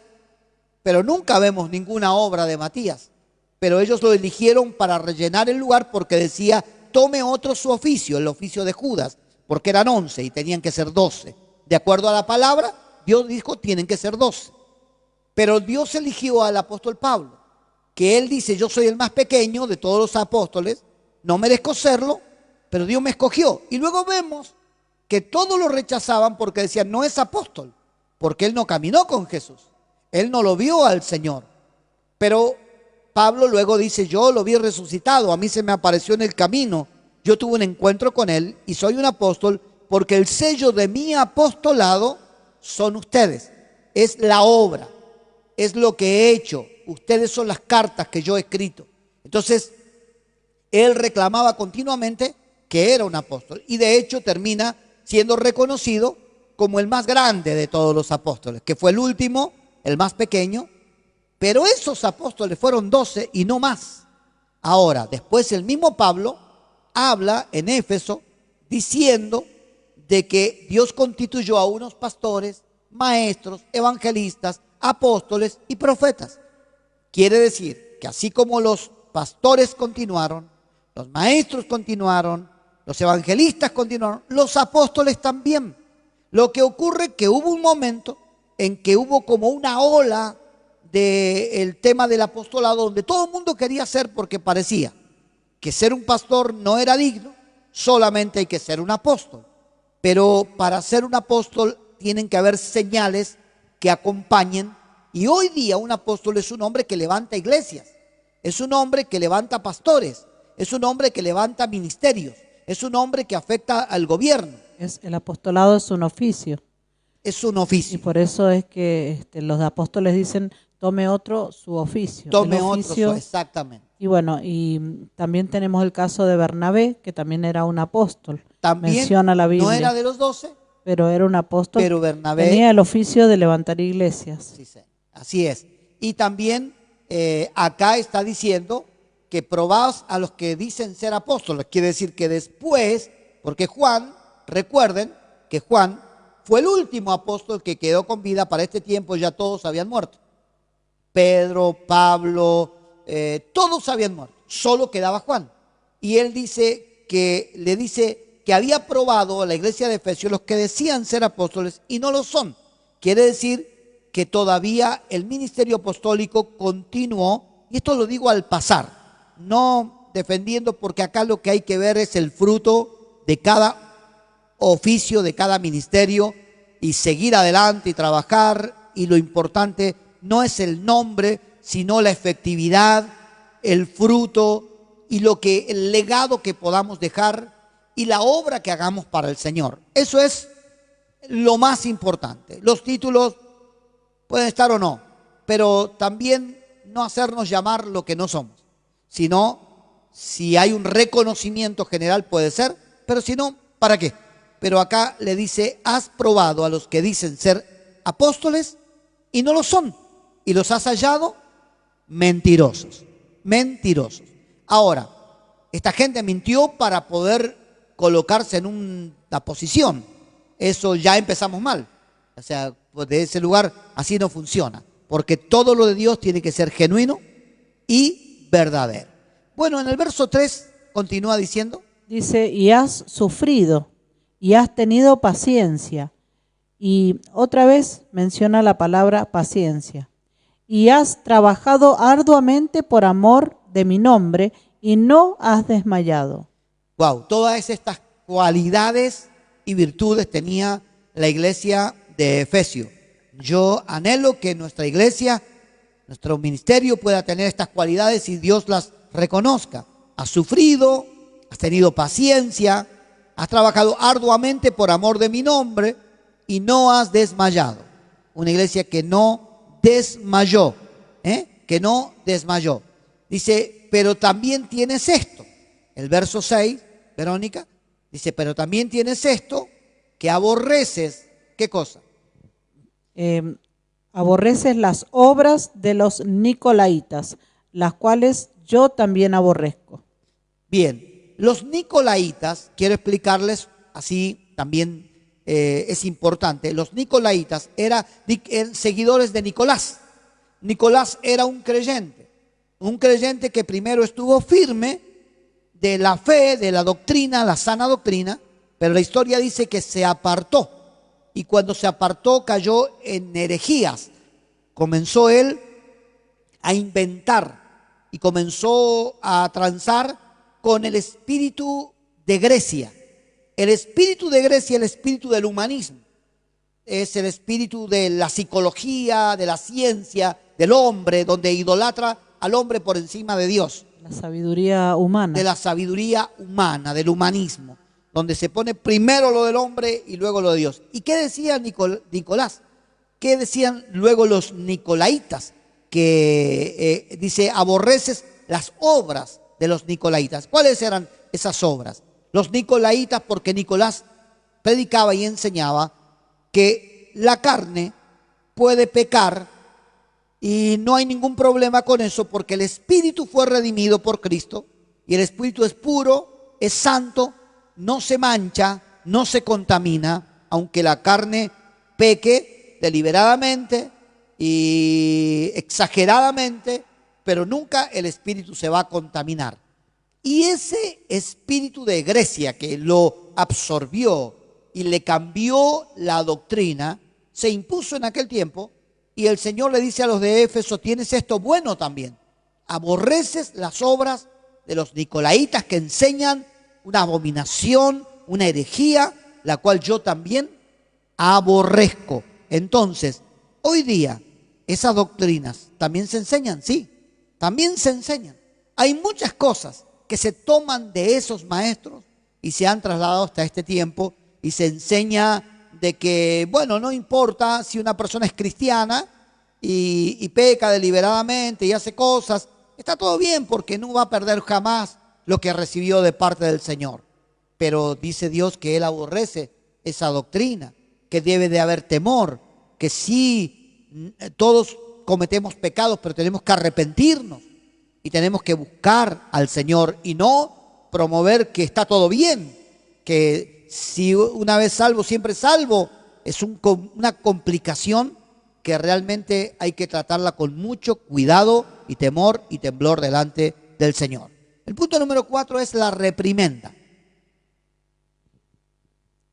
Speaker 2: pero nunca vemos ninguna obra de Matías. Pero ellos lo eligieron para rellenar el lugar porque decía, tome otro su oficio, el oficio de Judas, porque eran 11 y tenían que ser 12. De acuerdo a la palabra, Dios dijo, tienen que ser 12. Pero Dios eligió al apóstol Pablo, que él dice, yo soy el más pequeño de todos los apóstoles, no merezco serlo, pero Dios me escogió. Y luego vemos que todos lo rechazaban porque decían, no es apóstol, porque él no caminó con Jesús, él no lo vio al Señor. Pero Pablo luego dice, yo lo vi resucitado, a mí se me apareció en el camino, yo tuve un encuentro con él y soy un apóstol porque el sello de mi apostolado son ustedes, es la obra, es lo que he hecho, ustedes son las cartas que yo he escrito. Entonces, él reclamaba continuamente que era un apóstol y de hecho termina siendo reconocido como el más grande de todos los apóstoles, que fue el último, el más pequeño, pero esos apóstoles fueron 12 y no más. Ahora, después el mismo Pablo habla en Éfeso diciendo de que Dios constituyó a unos pastores, maestros, evangelistas, apóstoles y profetas. Quiere decir que así como los pastores continuaron, los maestros continuaron, los evangelistas continuaron, los apóstoles también. Lo que ocurre es que hubo un momento en que hubo como una ola del tema del apostolado donde todo el mundo quería ser, porque parecía que ser un pastor no era digno, solamente hay que ser un apóstol. Pero para ser un apóstol tienen que haber señales que acompañen, y hoy día un apóstol es un hombre que levanta iglesias, es un hombre que levanta pastores, es un hombre que levanta ministerios, es un hombre que afecta al gobierno.
Speaker 1: El apostolado es un oficio.
Speaker 2: Es un oficio.
Speaker 1: Y por eso es que los apóstoles dicen, tome otro su oficio.
Speaker 2: Tome otro, exactamente.
Speaker 1: Y bueno, y también tenemos el caso de Bernabé, que también era un apóstol.
Speaker 2: También
Speaker 1: menciona la Biblia.
Speaker 2: No era de los 12,
Speaker 1: pero era un apóstol.
Speaker 2: Pero Bernabé
Speaker 1: tenía el oficio de levantar iglesias.
Speaker 2: Sí, sí, así es. Y también acá está diciendo que probaos a los que dicen ser apóstoles. Quiere decir que después, porque Juan, recuerden que Juan fue el último apóstol que quedó con vida. Para este tiempo ya todos habían muerto. Pedro, Pablo, todos habían muerto. Solo quedaba Juan. Y él dice que había probado a la iglesia de Efesios los que decían ser apóstoles y no lo son. Quiere decir que todavía el ministerio apostólico continuó, y esto lo digo al pasar, no defendiendo, porque acá lo que hay que ver es el fruto de cada oficio, de cada ministerio, y seguir adelante y trabajar, y lo importante no es el nombre, sino la efectividad, el fruto y el legado que podamos dejar y la obra que hagamos para el Señor. Eso es lo más importante. Los títulos pueden estar o no, pero también no hacernos llamar lo que no somos, sino si hay un reconocimiento general puede ser, pero si no, ¿para qué? Pero acá le dice, has probado a los que dicen ser apóstoles y no lo son, y los has hallado mentirosos, mentirosos. Ahora, esta gente mintió para poder colocarse en una posición. Eso ya empezamos mal. O sea, de ese lugar así no funciona. porque todo lo de Dios tiene que ser genuino y verdadero. Bueno, en el verso 3 continúa diciendo.
Speaker 1: Dice, y has sufrido, y has tenido paciencia. Y otra vez menciona la palabra paciencia. Y has trabajado arduamente por amor de mi nombre, y no has desmayado.
Speaker 2: Wow, todas estas cualidades y virtudes tenía la iglesia de Efesios. Yo anhelo que nuestra iglesia, nuestro ministerio pueda tener estas cualidades y Dios las reconozca. Has sufrido, has tenido paciencia, has trabajado arduamente por amor de mi nombre y no has desmayado. Una iglesia que no desmayó, que no desmayó. Dice, pero también tienes esto. El verso 6, Verónica, dice, pero también tienes esto, que aborreces, ¿qué cosa?
Speaker 1: Aborreces las obras de los nicolaitas, las cuales yo también aborrezco.
Speaker 2: Bien, los nicolaitas, quiero explicarles, así también es importante, los nicolaitas eran seguidores de Nicolás. Nicolás era un creyente que primero estuvo firme de la fe, de la doctrina, la sana doctrina, pero la historia dice que se apartó. Y cuando se apartó cayó en herejías. Comenzó él a inventar y comenzó a transar con el espíritu de Grecia. El espíritu de Grecia, el espíritu del humanismo. Es el espíritu de la psicología, de la ciencia, del hombre, donde idolatra al hombre por encima de Dios.
Speaker 1: La sabiduría humana.
Speaker 2: De la sabiduría humana, del humanismo, donde se pone primero lo del hombre y luego lo de Dios. ¿Y qué decía Nicolás? ¿Qué decían luego los nicolaitas? Que dice, aborreces las obras de los nicolaitas. ¿Cuáles eran esas obras? Los nicolaitas, porque Nicolás predicaba y enseñaba que la carne puede pecar y no hay ningún problema con eso porque el espíritu fue redimido por Cristo y el espíritu es puro, es santo, no se mancha, no se contamina, aunque la carne peque deliberadamente y exageradamente, pero nunca el espíritu se va a contaminar. Y ese espíritu de Grecia que lo absorbió y le cambió la doctrina, se impuso en aquel tiempo y el Señor le dice a los de Éfeso, tienes esto bueno también, aborreces las obras de los nicolaitas que enseñan una abominación, una herejía, la cual yo también aborrezco. Entonces, hoy día, esas doctrinas también se enseñan, sí, también se enseñan. Hay muchas cosas que se toman de esos maestros y se han trasladado hasta este tiempo y se enseña de que, bueno, no importa si una persona es cristiana y peca deliberadamente y hace cosas, está todo bien porque no va a perder jamás lo que recibió de parte del Señor. Pero dice Dios que Él aborrece esa doctrina, que debe de haber temor, que sí, todos cometemos pecados, pero tenemos que arrepentirnos y tenemos que buscar al Señor y no promover que está todo bien, que si una vez salvo, siempre salvo. Es una complicación que realmente hay que tratarla con mucho cuidado y temor y temblor delante del Señor. El punto número 4 es la reprimenda.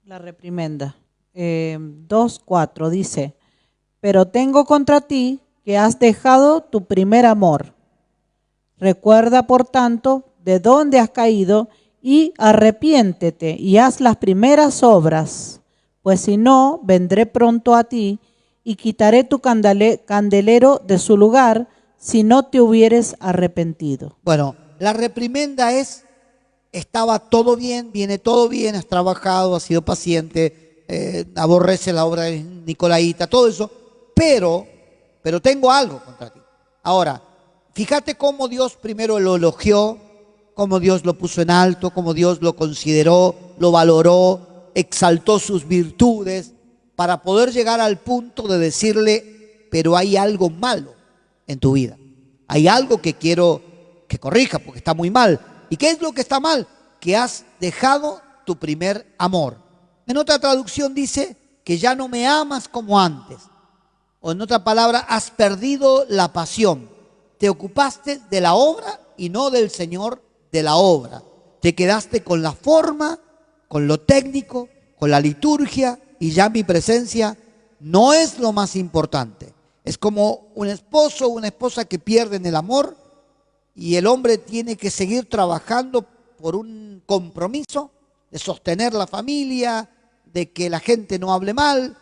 Speaker 1: La reprimenda. 2:4 dice, pero tengo contra ti que has dejado tu primer amor. Recuerda, por tanto, de dónde has caído y arrepiéntete y haz las primeras obras, pues si no, vendré pronto a ti y quitaré tu candelero de su lugar si no te hubieres arrepentido.
Speaker 2: Bueno, la reprimenda es, estaba todo bien, viene todo bien, has trabajado, has sido paciente, aborrece la obra de Nicolaita, todo eso, pero tengo algo contra ti. Ahora, fíjate cómo Dios primero lo elogió, cómo Dios lo puso en alto, cómo Dios lo consideró, lo valoró, exaltó sus virtudes, para poder llegar al punto de decirle, pero hay algo malo en tu vida. Hay algo que quiero que corrija porque está muy mal. ¿Y qué es lo que está mal? Que has dejado tu primer amor. En otra traducción dice que ya no me amas como antes. o en otra palabra, has perdido la pasión. Te ocupaste de la obra y no del Señor de la obra. Te quedaste con la forma, con lo técnico, con la liturgia, y ya mi presencia no es lo más importante. Es como un esposo o una esposa que pierden el amor y el hombre tiene que seguir trabajando por un compromiso de sostener la familia, de que la gente no hable mal,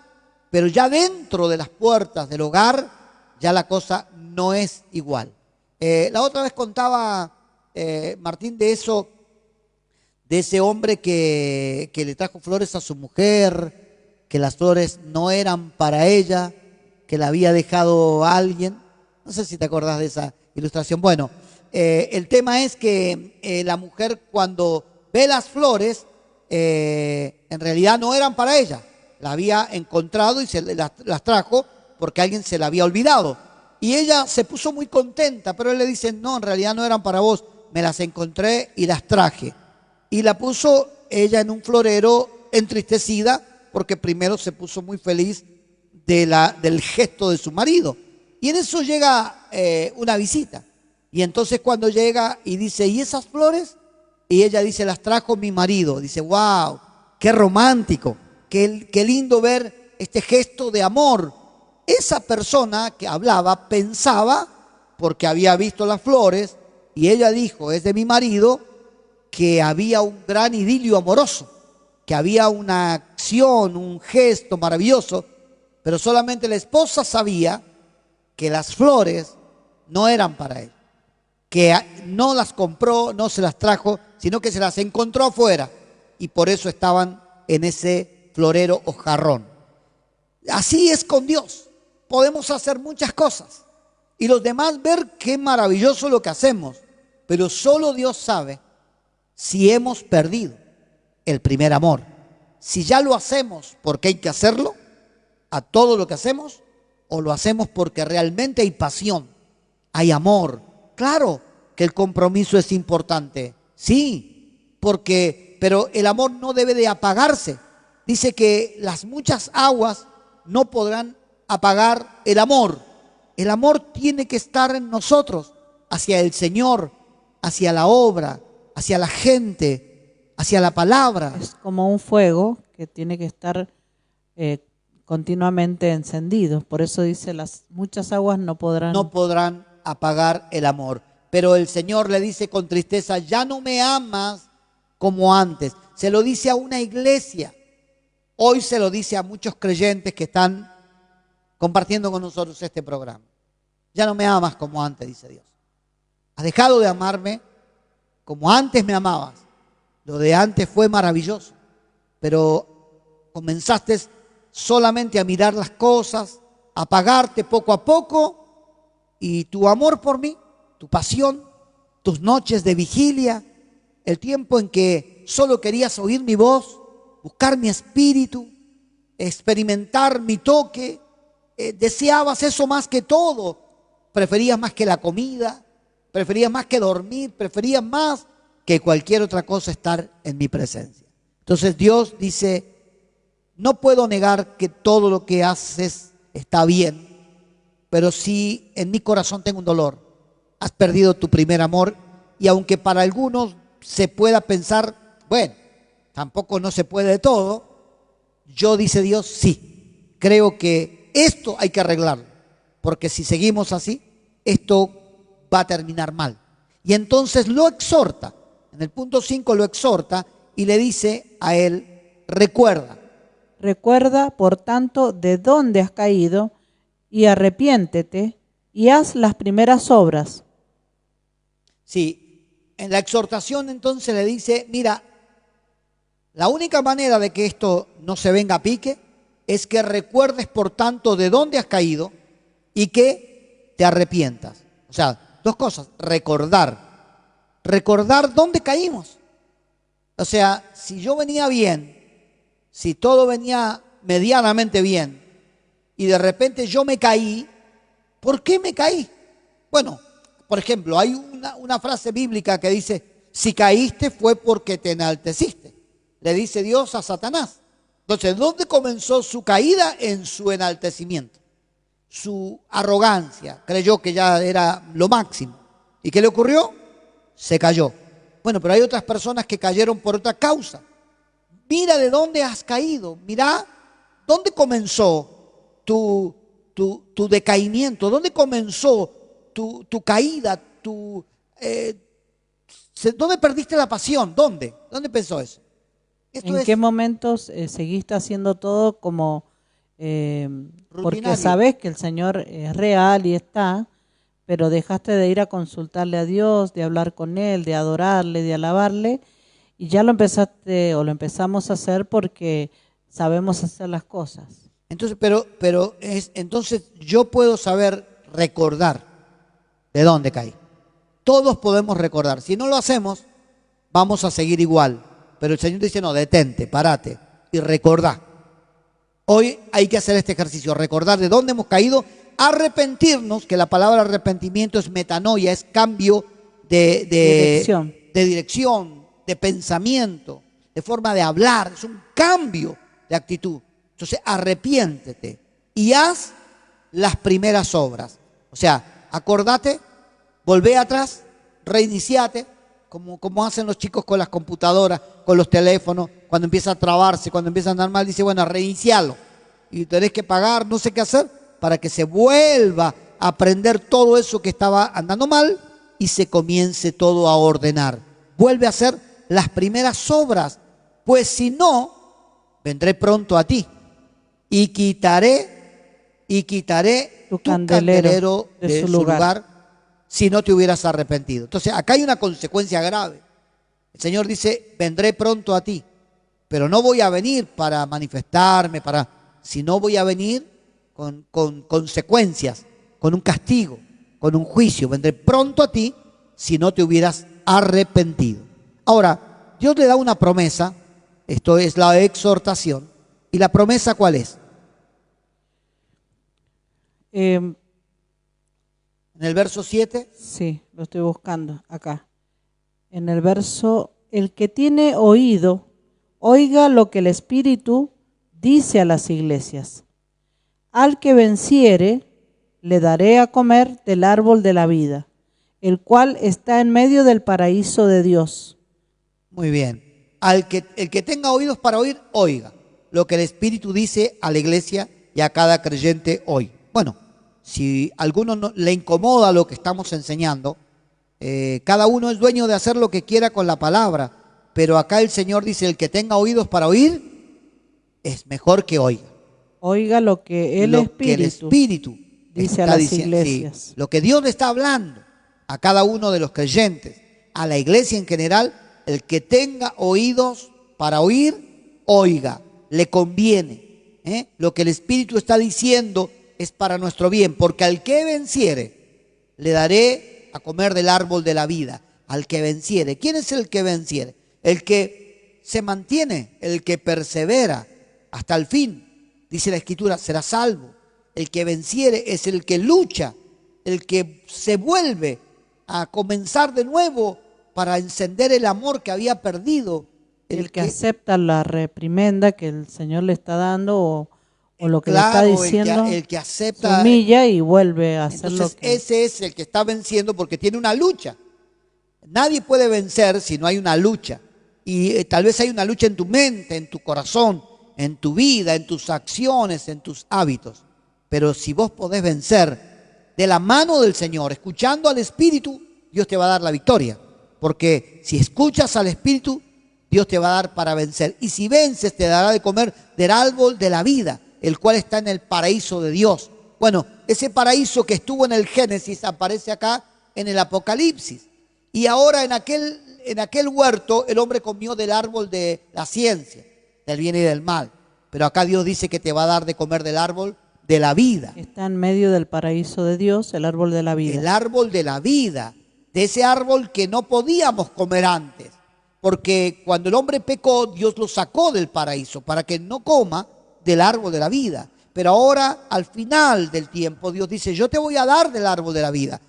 Speaker 2: pero ya dentro de las puertas del hogar ya la cosa no es igual. La otra vez contaba Martín de eso, de ese hombre que le trajo flores a su mujer, que las flores no eran para ella, que la había dejado a alguien. No sé si te acordás de esa ilustración. Bueno, el tema es que la mujer cuando ve las flores, en realidad no eran para ella. La había encontrado y las trajo porque alguien se la había olvidado. Y ella se puso muy contenta, pero él le dice, no, en realidad no eran para vos, me las encontré y las traje. Y la puso ella en un florero entristecida porque primero se puso muy feliz del gesto de su marido. Y en eso llega una visita. Y entonces cuando llega y dice, ¿y esas flores? Y ella dice, las trajo mi marido. Dice, wow, qué romántico, qué lindo ver este gesto de amor. Esa persona que hablaba pensaba, porque había visto las flores, y ella dijo, es de mi marido, que había un gran idilio amoroso, que había una acción, un gesto maravilloso, pero solamente la esposa sabía que las flores no eran para él, que no las compró, no se las trajo, sino que se las encontró afuera, y por eso estaban en ese florero o jarrón. Así es con Dios. Podemos hacer muchas cosas y los demás ver qué maravilloso lo que hacemos, pero solo Dios sabe si hemos perdido el primer amor. Si ya lo hacemos porque hay que hacerlo, a todo lo que hacemos, o lo hacemos porque realmente hay pasión, hay amor. Claro que el compromiso es importante, sí, pero el amor no debe de apagarse. Dice que las muchas aguas no podrán apagar el amor. El amor tiene que estar en nosotros, hacia el Señor, hacia la obra, hacia la gente, hacia la palabra.
Speaker 1: Es como un fuego que tiene que estar continuamente encendido. Por eso dice, las muchas aguas no podrán
Speaker 2: apagar el amor. Pero el Señor le dice con tristeza, ya no me amas como antes. Se lo dice a una iglesia. Hoy se lo dice a muchos creyentes que están compartiendo con nosotros este programa. Ya no me amas como antes, dice Dios. Has dejado de amarme como antes me amabas. Lo de antes fue maravilloso, pero comenzaste solamente a mirar las cosas, a apagarte poco a poco, y tu amor por mí, tu pasión, tus noches de vigilia, el tiempo en que solo querías oír mi voz, buscar mi espíritu, experimentar mi toque, deseabas eso más que todo, preferías más que la comida, preferías más que dormir, preferías más que cualquier otra cosa estar en mi presencia. Entonces Dios dice, no puedo negar que todo lo que haces está bien, pero sí en mi corazón tengo un dolor. Has perdido tu primer amor, y aunque para algunos se pueda pensar, bueno, tampoco no se puede de todo, yo, dice Dios, sí, creo que esto hay que arreglarlo, porque si seguimos así, esto va a terminar mal. Y entonces lo exhorta, en el punto 5 lo exhorta y le dice a él,
Speaker 1: recuerda, por tanto, de dónde has caído y arrepiéntete y haz las primeras obras.
Speaker 2: Sí, en la exhortación entonces le dice, mira, la única manera de que esto no se venga a pique es que recuerdes, por tanto, de dónde has caído y que te arrepientas. O sea, dos cosas, recordar dónde caímos. O sea, si yo venía bien, si todo venía medianamente bien y de repente yo me caí, ¿por qué me caí? Bueno, por ejemplo, hay una frase bíblica que dice, si caíste fue porque te enalteciste. Le dice Dios a Satanás. Entonces, ¿dónde comenzó su caída? En su enaltecimiento. su arrogancia, creyó que ya era lo máximo. ¿Y qué le ocurrió? Se cayó. Bueno, pero hay otras personas que cayeron por otra causa. Mira de dónde has caído, mira dónde comenzó tu decaimiento, dónde comenzó tu caída, ¿dónde perdiste la pasión? ¿Dónde? ¿Dónde empezó eso?
Speaker 1: ¿En qué momentos seguiste haciendo todo como porque sabes que el Señor es real y está, pero dejaste de ir a consultarle a Dios, de hablar con Él, de adorarle, de alabarle, y ya lo empezaste o lo empezamos a hacer porque sabemos hacer las cosas?
Speaker 2: Entonces, entonces yo puedo saber recordar de dónde caí. Todos podemos recordar. Si no lo hacemos, vamos a seguir igual. Pero el Señor dice, no, detente, parate y recordá. Hoy hay que hacer este ejercicio, recordar de dónde hemos caído, arrepentirnos, que la palabra arrepentimiento es metanoia, es cambio de dirección, de pensamiento, de forma de hablar, es un cambio de actitud. Entonces arrepiéntete y haz las primeras obras. O sea, acordate, volvé atrás, reiniciate, como hacen los chicos con las computadoras, con los teléfonos, cuando empieza a trabarse, cuando empieza a andar mal, dice, bueno, reinicialo. Y tenés que pagar, no sé qué hacer, para que se vuelva a aprender todo eso que estaba andando mal y se comience todo a ordenar. Vuelve a hacer las primeras obras, pues si no, vendré pronto a ti y quitaré tu candelero de su lugar si no te hubieras arrepentido. Entonces acá hay una consecuencia grave. El Señor dice, vendré pronto a ti, pero no voy a venir para manifestarme, sino voy a venir con consecuencias, con un castigo, con un juicio. Vendré pronto a ti si no te hubieras arrepentido. Ahora, Dios le da una promesa, esto es la exhortación, ¿y la promesa cuál es? En el verso 7.
Speaker 1: Sí, lo estoy buscando acá. En el verso, el que tiene oído, oiga lo que el Espíritu dice a las iglesias. Al que venciere, le daré a comer del árbol de la vida, el cual está en medio del paraíso de Dios.
Speaker 2: Muy bien. El que tenga oídos para oír, oiga lo que el Espíritu dice a la iglesia y a cada creyente hoy. Bueno, si a alguno no, le incomoda lo que estamos enseñando, cada uno es dueño de hacer lo que quiera con la palabra, pero acá el Señor dice, el que tenga oídos para oír, es mejor que oiga.
Speaker 1: Oiga lo que el Espíritu dice a las iglesias.
Speaker 2: Sí, lo que Dios le está hablando a cada uno de los creyentes, a la iglesia en general, el que tenga oídos para oír, oiga, le conviene. Lo que el Espíritu está diciendo es para nuestro bien, porque al que venciere, le daré a comer del árbol de la vida. Al que venciere. ¿Quién es el que venciere? El que se mantiene, el que persevera hasta el fin. Dice la Escritura, será salvo. El que venciere es el que lucha, el que se vuelve a comenzar de nuevo para encender el amor que había perdido.
Speaker 1: El que acepta la reprimenda que el Señor le está dando o lo que le está diciendo,
Speaker 2: el que acepta,
Speaker 1: se humilla y vuelve a hacer lo que...
Speaker 2: Ese es el que está venciendo porque tiene una lucha. Nadie puede vencer si no hay una lucha. Y tal vez hay una lucha en tu mente, en tu corazón, en tu vida, en tus acciones, en tus hábitos. Pero si vos podés vencer de la mano del Señor, escuchando al Espíritu, Dios te va a dar la victoria. Porque si escuchas al Espíritu, Dios te va a dar para vencer. Y si vences, te dará de comer del árbol de la vida, el cual está en el paraíso de Dios. Bueno, ese paraíso que estuvo en el Génesis aparece acá en el Apocalipsis. Y ahora en aquel huerto el hombre comió del árbol de la ciencia, del bien y del mal. Pero acá Dios dice que te va a dar de comer del árbol de la vida.
Speaker 1: Está en medio del paraíso de Dios, el árbol de la vida.
Speaker 2: El árbol de la vida, de ese árbol que no podíamos comer antes. Porque cuando el hombre pecó, Dios lo sacó del paraíso para que no coma del árbol de la vida. Pero ahora, al final del tiempo, Dios dice, yo te voy a dar del árbol de la vida.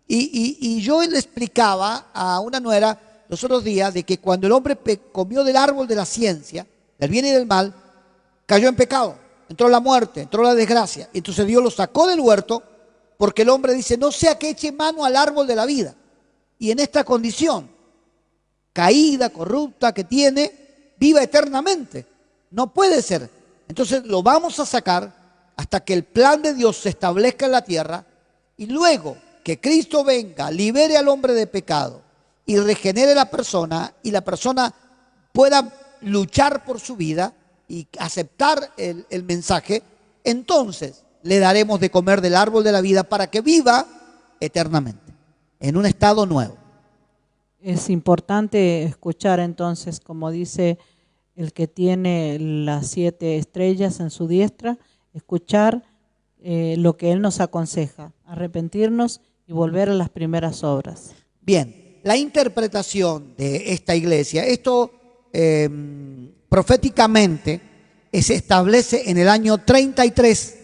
Speaker 2: Y yo le explicaba a una nuera los otros días de que cuando el hombre comió del árbol de la ciencia, del bien y del mal, cayó en pecado. entró la muerte, entró la desgracia. Entonces Dios lo sacó del huerto porque el hombre dice, no sea que eche mano al árbol de la vida. Y en esta condición, caída, corrupta que tiene, viva eternamente. No puede ser. Entonces lo vamos a sacar hasta que el plan de Dios se establezca en la tierra y luego que Cristo venga, libere al hombre de pecado y regenere la persona y la persona pueda luchar por su vida y aceptar el mensaje, entonces le daremos de comer del árbol de la vida para que viva eternamente, en un estado nuevo.
Speaker 1: Es importante escuchar entonces, como dice el que tiene las 7 estrellas en su diestra, escuchar lo que Él nos aconseja, arrepentirnos y volver a las primeras obras.
Speaker 2: Bien, la interpretación de esta iglesia, esto proféticamente se establece en el año 33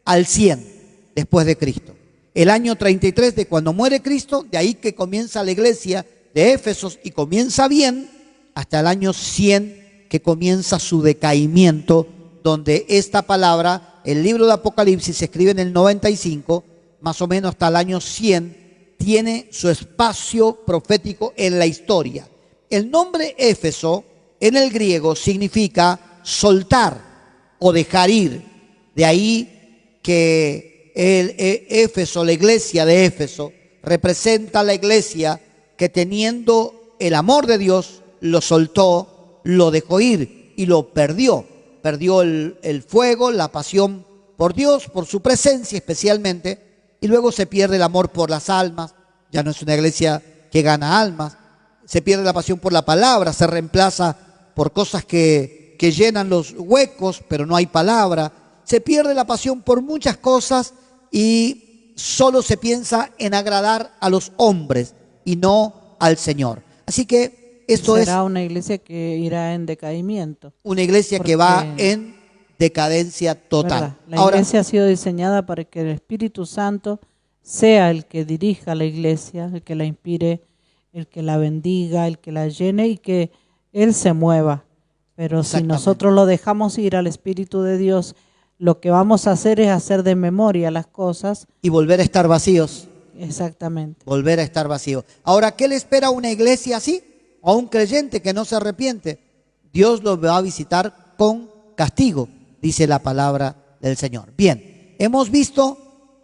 Speaker 2: al 100 después de Cristo. El año 33 de cuando muere Cristo, de ahí que comienza la iglesia de Éfesos y comienza bien, hasta el año 100 que comienza su decaimiento, donde esta palabra, el libro de Apocalipsis se escribe en el 95, más o menos hasta el año 100, tiene su espacio profético en la historia. El nombre Éfeso en el griego significa soltar o dejar ir. De ahí que el Éfeso, la iglesia de Éfeso, representa la iglesia que teniendo el amor de Dios, lo soltó, lo dejó ir y lo perdió. Perdió el fuego, la pasión por Dios, por su presencia especialmente, y luego se pierde el amor por las almas. Ya no es una iglesia que gana almas. Se pierde la pasión por la palabra, se reemplaza por cosas que llenan los huecos, pero no hay palabra. Se pierde la pasión por muchas cosas y solo se piensa en agradar a los hombres y no al Señor. Así que esto
Speaker 1: será una iglesia que irá en decaimiento.
Speaker 2: Una iglesia que va en decadencia total.
Speaker 1: ¿Verdad? La iglesia ha sido diseñada para que el Espíritu Santo sea el que dirija la iglesia, el que la inspire, el que la bendiga, el que la llene y que Él se mueva. Pero si nosotros lo dejamos ir al Espíritu de Dios, lo que vamos a hacer es hacer de memoria las cosas.
Speaker 2: Y volver a estar vacíos.
Speaker 1: Exactamente.
Speaker 2: Volver a estar vacíos. Ahora, ¿qué le espera a una iglesia así? A un creyente que no se arrepiente. Dios lo va a visitar con castigo, dice la palabra del Señor. Bien, hemos visto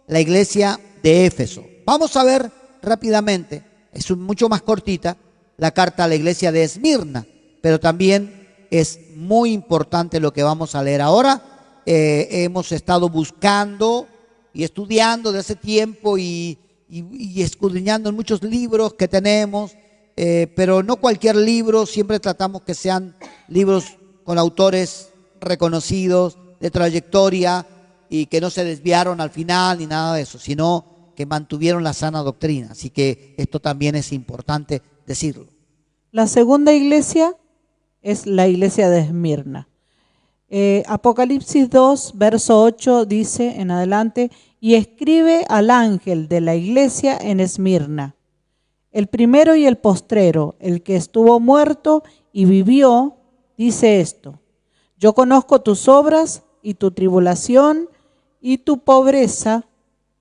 Speaker 2: la iglesia de Éfeso. Vamos a ver rápidamente, es mucho más cortita, la carta a la iglesia de Esmirna, pero también es muy importante lo que vamos a leer ahora. Hemos estado buscando y estudiando de hace tiempo y escudriñando en muchos libros que tenemos, pero no cualquier libro, siempre tratamos que sean libros con autores reconocidos, de trayectoria y que no se desviaron al final ni nada de eso, sino que mantuvieron la sana doctrina. Así que esto también es importante decirlo.
Speaker 1: La segunda iglesia es la iglesia de Esmirna. Apocalipsis 2, verso 8 dice en adelante: y escribe al ángel de la iglesia en Esmirna, el primero y el postrero, el que estuvo muerto y vivió, dice esto: yo conozco tus obras y tu tribulación y tu pobreza,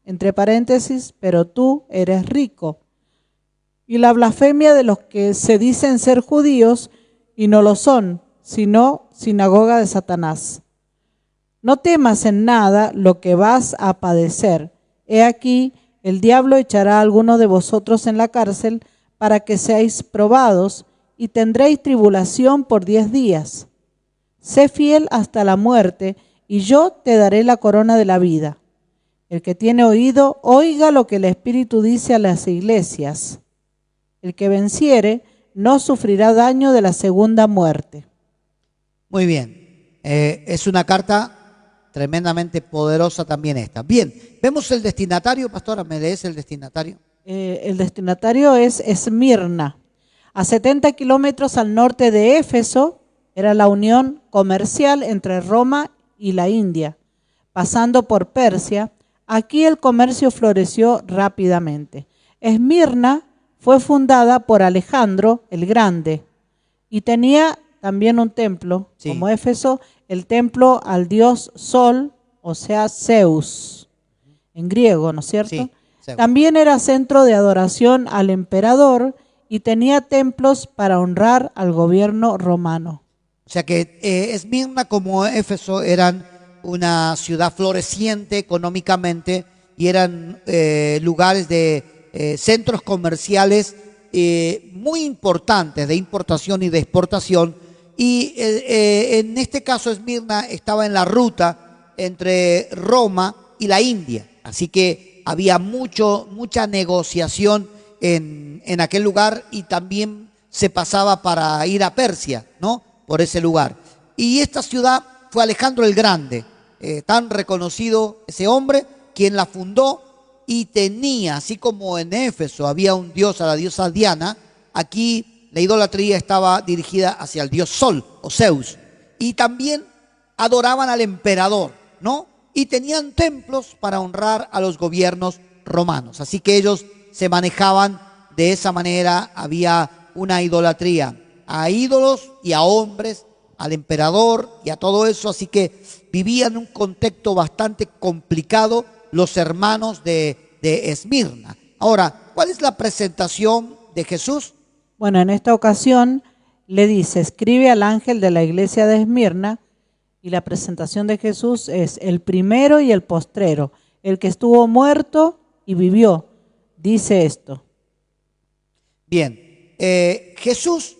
Speaker 1: entre paréntesis, pero tú eres rico, y la blasfemia de los que se dicen ser judíos y no lo son, sino sinagoga de Satanás. No temas en nada lo que vas a padecer. He aquí, el diablo echará a alguno de vosotros en la cárcel para que seáis probados y tendréis tribulación por 10 días. Sé fiel hasta la muerte y yo te daré la corona de la vida. El que tiene oído, oiga lo que el Espíritu dice a las iglesias. El que venciere no sufrirá daño de la segunda muerte. Muy bien, es una carta tremendamente poderosa también esta. Bien, vemos el destinatario, pastora, ¿me lees el destinatario? El destinatario es Esmirna, a 70 kilómetros al norte de Éfeso. Era la unión comercial entre Roma y la India, pasando por Persia. Aquí el comercio floreció rápidamente. Esmirna fue fundada por Alejandro el Grande y tenía también un templo,
Speaker 2: Sí.
Speaker 1: como Éfeso, el templo al dios Sol, o sea, Zeus, en griego, ¿no es cierto?
Speaker 2: Sí, Zeus.
Speaker 1: También era centro de adoración al emperador y tenía templos para honrar al gobierno romano.
Speaker 2: O sea que Esmirna como Éfeso eran una ciudad floreciente económicamente y eran lugares de centros comerciales muy importantes de importación y de exportación. Y en este caso Esmirna estaba en la ruta entre Roma y la India. Así que había mucha negociación en aquel lugar y también se pasaba para ir a Persia, ¿no? Por ese lugar. Y esta ciudad fue Alejandro el Grande, tan reconocido ese hombre, quien la fundó y tenía, así como en Éfeso había un dios, a la diosa Diana, aquí la idolatría estaba dirigida hacia el dios Sol o Zeus. Y también adoraban al emperador, ¿no? Y tenían templos para honrar a los gobiernos romanos. Así que ellos se manejaban de esa manera, había una idolatría a ídolos y a hombres, al emperador y a todo eso, así que vivían un contexto bastante complicado los hermanos de Esmirna. Ahora, ¿cuál es la presentación de Jesús?
Speaker 1: Bueno, en esta ocasión le dice, escribe al ángel de la iglesia de Esmirna, y la presentación de Jesús es el primero y el postrero, el que estuvo muerto y vivió, dice esto.
Speaker 2: Bien, Jesús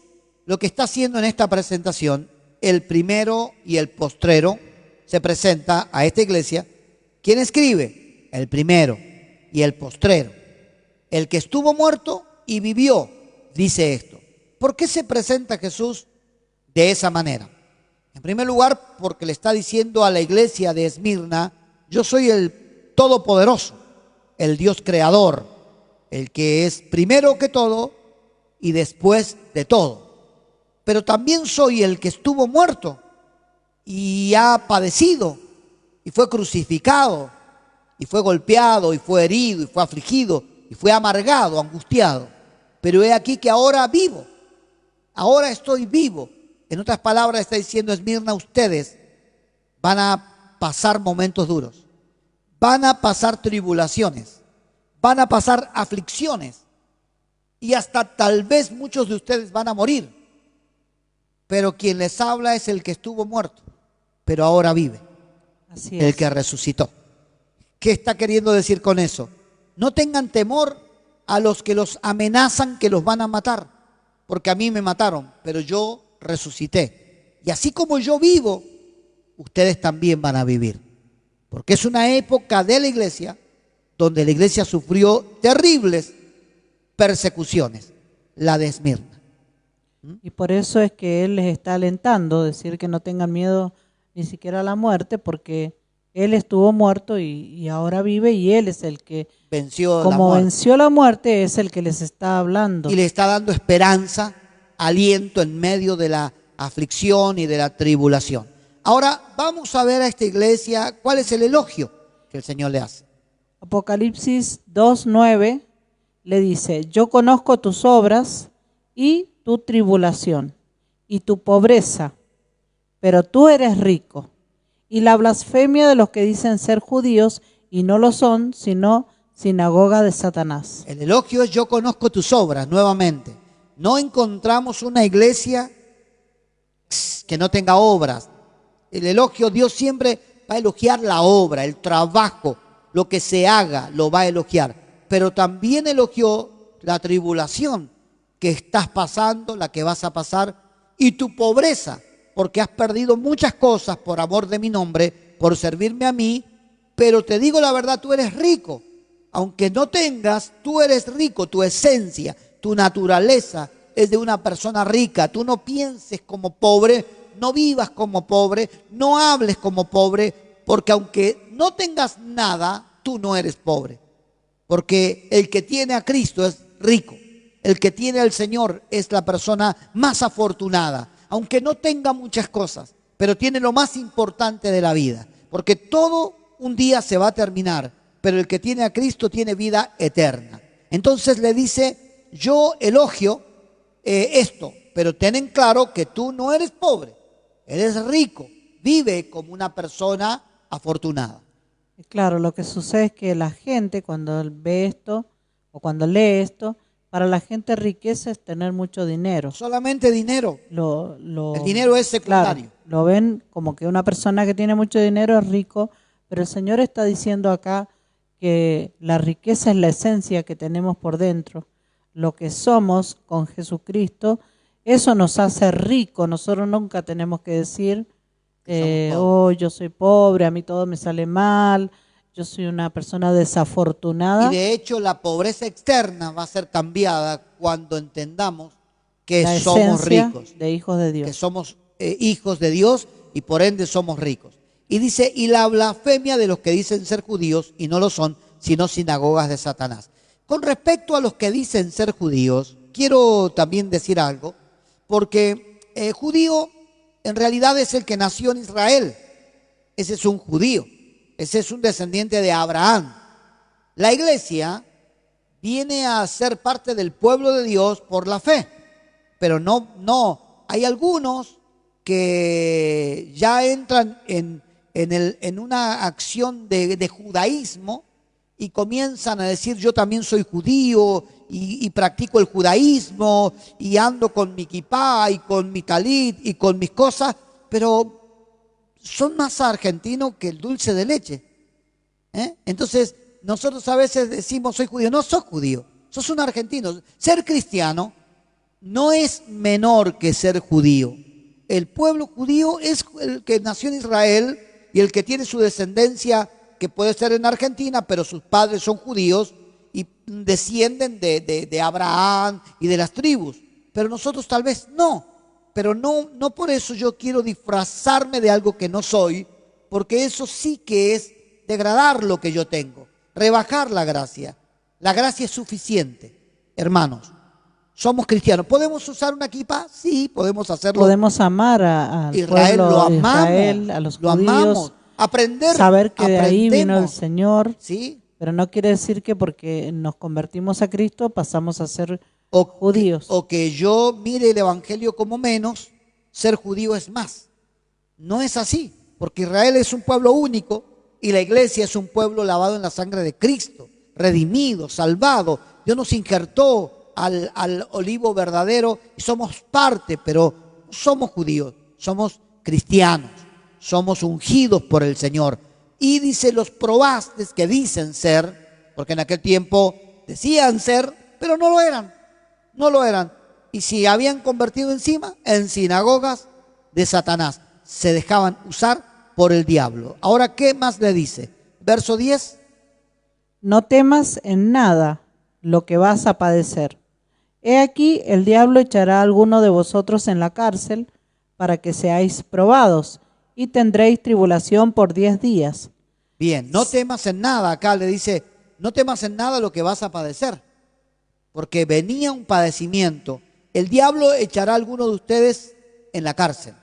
Speaker 2: lo que está haciendo en esta presentación, el primero y el postrero, se presenta a esta iglesia. ¿Quién escribe? El primero y el postrero. El que estuvo muerto y vivió, dice esto. ¿Por qué se presenta Jesús de esa manera? En primer lugar, porque le está diciendo a la iglesia de Esmirna, yo soy el Todopoderoso, el Dios creador, el que es primero que todo y después de todo. Pero también soy el que estuvo muerto y ha padecido y fue crucificado y fue golpeado y fue herido y fue afligido y fue amargado, angustiado. Pero he aquí que ahora vivo, ahora estoy vivo. En otras palabras está diciendo Esmirna, ustedes van a pasar momentos duros, van a pasar tribulaciones, van a pasar aflicciones y hasta tal vez muchos de ustedes van a morir. Pero quien les habla es el que estuvo muerto, pero ahora vive.
Speaker 1: Así es.
Speaker 2: El que resucitó. ¿Qué está queriendo decir con eso? No tengan temor a los que los amenazan que los van a matar, porque a mí me mataron, pero yo resucité. Y así como yo vivo, ustedes también van a vivir. Porque es una época de la iglesia donde la iglesia sufrió terribles persecuciones, la de Esmirna.
Speaker 1: Y por eso es que Él les está alentando, decir que no tengan miedo ni siquiera a la muerte, porque Él estuvo muerto y ahora vive, y Él es el que,
Speaker 2: Venció
Speaker 1: como
Speaker 2: la muerte.
Speaker 1: venció la muerte, es el que les está hablando.
Speaker 2: Y le está dando esperanza, aliento en medio de la aflicción y de la tribulación. Ahora vamos a ver a esta iglesia cuál es el elogio que el Señor le hace.
Speaker 1: Apocalipsis 2:9 le dice, yo conozco tus obras y tu tribulación y tu pobreza, pero tú eres rico, y la blasfemia de los que dicen ser judíos y no lo son, sino sinagoga de Satanás.
Speaker 2: El elogio es yo conozco tus obras, nuevamente. No encontramos una iglesia que no tenga obras. El elogio, Dios siempre va a elogiar la obra, el trabajo, lo que se haga, lo va a elogiar. Pero también elogió la tribulación que estás pasando, la que vas a pasar, y tu pobreza, porque has perdido muchas cosas por amor de mi nombre, por servirme a mí, pero te digo la verdad, tú eres rico. Aunque no tengas, tú eres rico, tu esencia, tu naturaleza es de una persona rica. Tú no pienses como pobre, no vivas como pobre, no hables como pobre, porque aunque no tengas nada, tú no eres pobre. Porque el que tiene a Cristo es rico. El que tiene al Señor es la persona más afortunada, aunque no tenga muchas cosas, pero tiene lo más importante de la vida, porque todo un día se va a terminar, pero el que tiene a Cristo tiene vida eterna. Entonces le dice, yo elogio esto, pero ten en claro que tú no eres pobre, eres rico, vive como una persona afortunada.
Speaker 1: Claro, lo que sucede es que la gente cuando ve esto o cuando lee esto, para la gente riqueza es tener mucho dinero.
Speaker 2: Solamente dinero. El dinero es secundario.
Speaker 1: Claro, lo ven como que una persona que tiene mucho dinero es rico, pero el Señor está diciendo acá que la riqueza es la esencia que tenemos por dentro. Lo que somos con Jesucristo, eso nos hace rico. Nosotros nunca tenemos que decir, oh, yo soy pobre, a mí todo me sale mal, yo soy una persona desafortunada.
Speaker 2: Y de hecho la pobreza externa va a ser cambiada cuando entendamos que
Speaker 1: La
Speaker 2: somos
Speaker 1: esencia
Speaker 2: ricos,
Speaker 1: de hijos de Dios.
Speaker 2: que somos hijos de Dios y por ende somos ricos. Y dice, y la blasfemia de los que dicen ser judíos y no lo son, sino sinagogas de Satanás. Con respecto a los que dicen ser judíos, quiero también decir algo, porque judío en realidad es el que nació en Israel. Ese es un judío, ese es un descendiente de Abraham. La iglesia viene a ser parte del pueblo de Dios por la fe, pero no, hay algunos que ya entran en una acción de judaísmo y comienzan a decir yo también soy judío y practico el judaísmo y ando con mi kipá y con mi talit y con mis cosas, pero son más argentinos que el dulce de leche. Entonces nosotros a veces decimos soy judío, no sos judío, sos un argentino. Ser cristiano no es menor que ser judío. El pueblo judío es el que nació en Israel y el que tiene su descendencia, que puede ser en Argentina, pero sus padres son judíos y descienden de Abraham y de las tribus. Pero nosotros tal vez no. Pero no por eso yo quiero disfrazarme de algo que no soy, porque eso sí que es degradar lo que yo tengo, rebajar la gracia. La gracia es suficiente, hermanos. Somos cristianos. ¿Podemos usar una kippah? Sí, podemos hacerlo.
Speaker 1: Podemos amar a
Speaker 2: Israel,
Speaker 1: pueblo
Speaker 2: lo amamos,
Speaker 1: de Israel, a los
Speaker 2: lo
Speaker 1: judíos,
Speaker 2: amamos. Aprender,
Speaker 1: saber que de ahí vino el
Speaker 2: aprendemos.
Speaker 1: Señor,
Speaker 2: ¿Sí?
Speaker 1: pero no quiere decir que porque nos convertimos a Cristo pasamos a ser
Speaker 2: O
Speaker 1: judíos.
Speaker 2: o que yo mire el evangelio como menos, ser judío es más. No es así, porque Israel es un pueblo único y la iglesia es un pueblo lavado en la sangre de Cristo, redimido, salvado. Dios nos injertó al olivo verdadero y somos parte, pero no somos judíos, somos cristianos, somos ungidos por el Señor. Y dice, los probastes que dicen ser, porque en aquel tiempo decían ser, pero no lo eran, no lo eran. Y si habían convertido encima en sinagogas de Satanás, se dejaban usar por el diablo. Ahora, ¿qué más le dice? Verso 10.
Speaker 1: No temas en nada lo que vas a padecer. He aquí, el diablo echará a alguno de vosotros en la cárcel para que seáis probados y tendréis tribulación por 10 días.
Speaker 2: Bien, no temas en nada. Acá le dice, no temas en nada lo que vas a padecer, porque venía un padecimiento. El diablo echará a alguno de ustedes en la cárcel.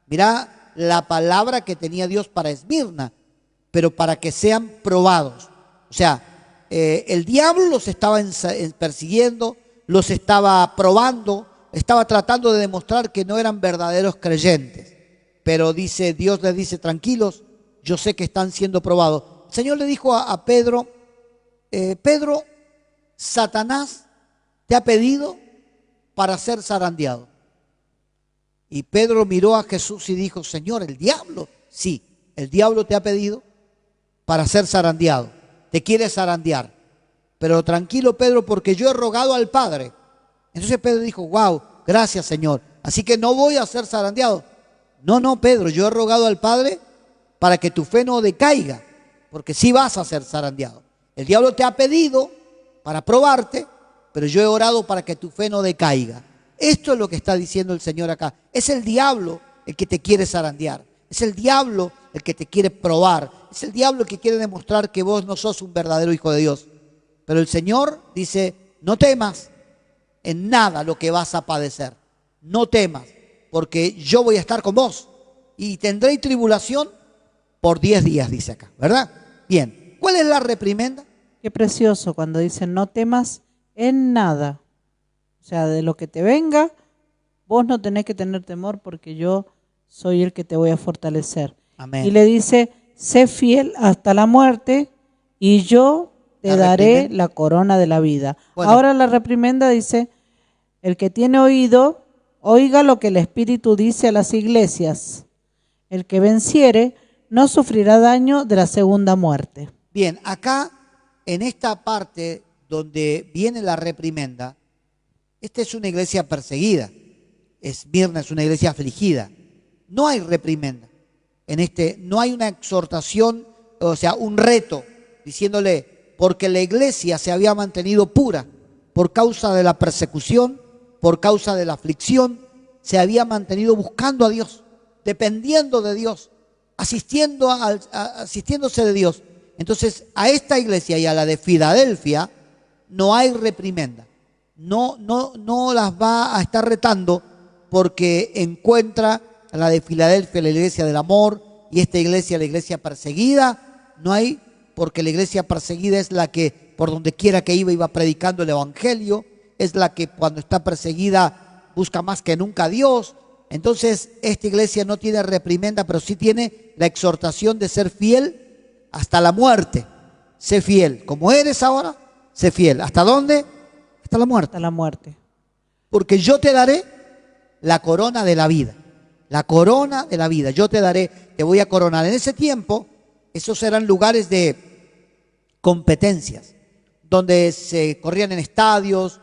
Speaker 2: Mirá la palabra que tenía Dios para Esmirna, pero para que sean probados. O sea, el diablo los estaba persiguiendo, los estaba probando, estaba tratando de demostrar que no eran verdaderos creyentes. Pero dice, Dios les dice, tranquilos, yo sé que están siendo probados. El Señor le dijo a Pedro, Pedro, Satanás te ha pedido para ser zarandeado. Y Pedro miró a Jesús y dijo, Señor, ¿el diablo? Sí, el diablo te ha pedido para ser zarandeado. Te quiere zarandear. Pero tranquilo, Pedro, porque yo he rogado al Padre. Entonces Pedro dijo, wow, gracias, Señor. Así que no voy a ser zarandeado. No, Pedro, yo he rogado al Padre para que tu fe no decaiga, porque sí vas a ser zarandeado. El diablo te ha pedido para probarte, pero yo he orado para que tu fe no decaiga. Esto es lo que está diciendo el Señor acá. Es el diablo el que te quiere zarandear. Es el diablo el que te quiere probar. Es el diablo el que quiere demostrar que vos no sos un verdadero hijo de Dios. Pero el Señor dice, no temas en nada lo que vas a padecer. No temas, porque yo voy a estar con vos y tendré tribulación por 10 días, dice acá, ¿verdad? Bien, ¿cuál es la reprimenda?
Speaker 1: Qué precioso cuando dicen no temas en nada. O sea, de lo que te venga, vos no tenés que tener temor porque yo soy el que te voy a fortalecer.
Speaker 2: Amén.
Speaker 1: Y le dice, sé fiel hasta la muerte y yo te daré la corona de la vida.
Speaker 2: Bueno.
Speaker 1: Ahora la reprimenda dice, el que tiene oído, oiga lo que el Espíritu dice a las iglesias. El que venciere no sufrirá daño de la segunda muerte.
Speaker 2: Bien, acá en esta parte donde viene la reprimenda, esta es una iglesia perseguida. Esmirna es una iglesia afligida. No hay reprimenda. No hay una exhortación, o sea, un reto, diciéndole, porque la iglesia se había mantenido pura por causa de la persecución, por causa de la aflicción, se había mantenido buscando a Dios, dependiendo de Dios, asistiéndose de Dios. Entonces, a esta iglesia y a la de Filadelfia no hay reprimenda. No las va a estar retando porque encuentra a la de Filadelfia la iglesia del amor y esta iglesia la iglesia perseguida. No hay, porque la iglesia perseguida es la que por donde quiera que iba predicando el evangelio, es la que cuando está perseguida busca más que nunca a Dios. Entonces esta iglesia no tiene reprimenda, pero sí tiene la exhortación de ser fiel hasta la muerte. Sé fiel, como eres ahora, sé fiel. ¿Hasta dónde? Hasta la muerte.
Speaker 1: Hasta la muerte.
Speaker 2: Porque yo te daré la corona de la vida. La corona de la vida. Yo te daré, te voy a coronar. En ese tiempo, esos eran lugares de competencias, donde se corrían en estadios,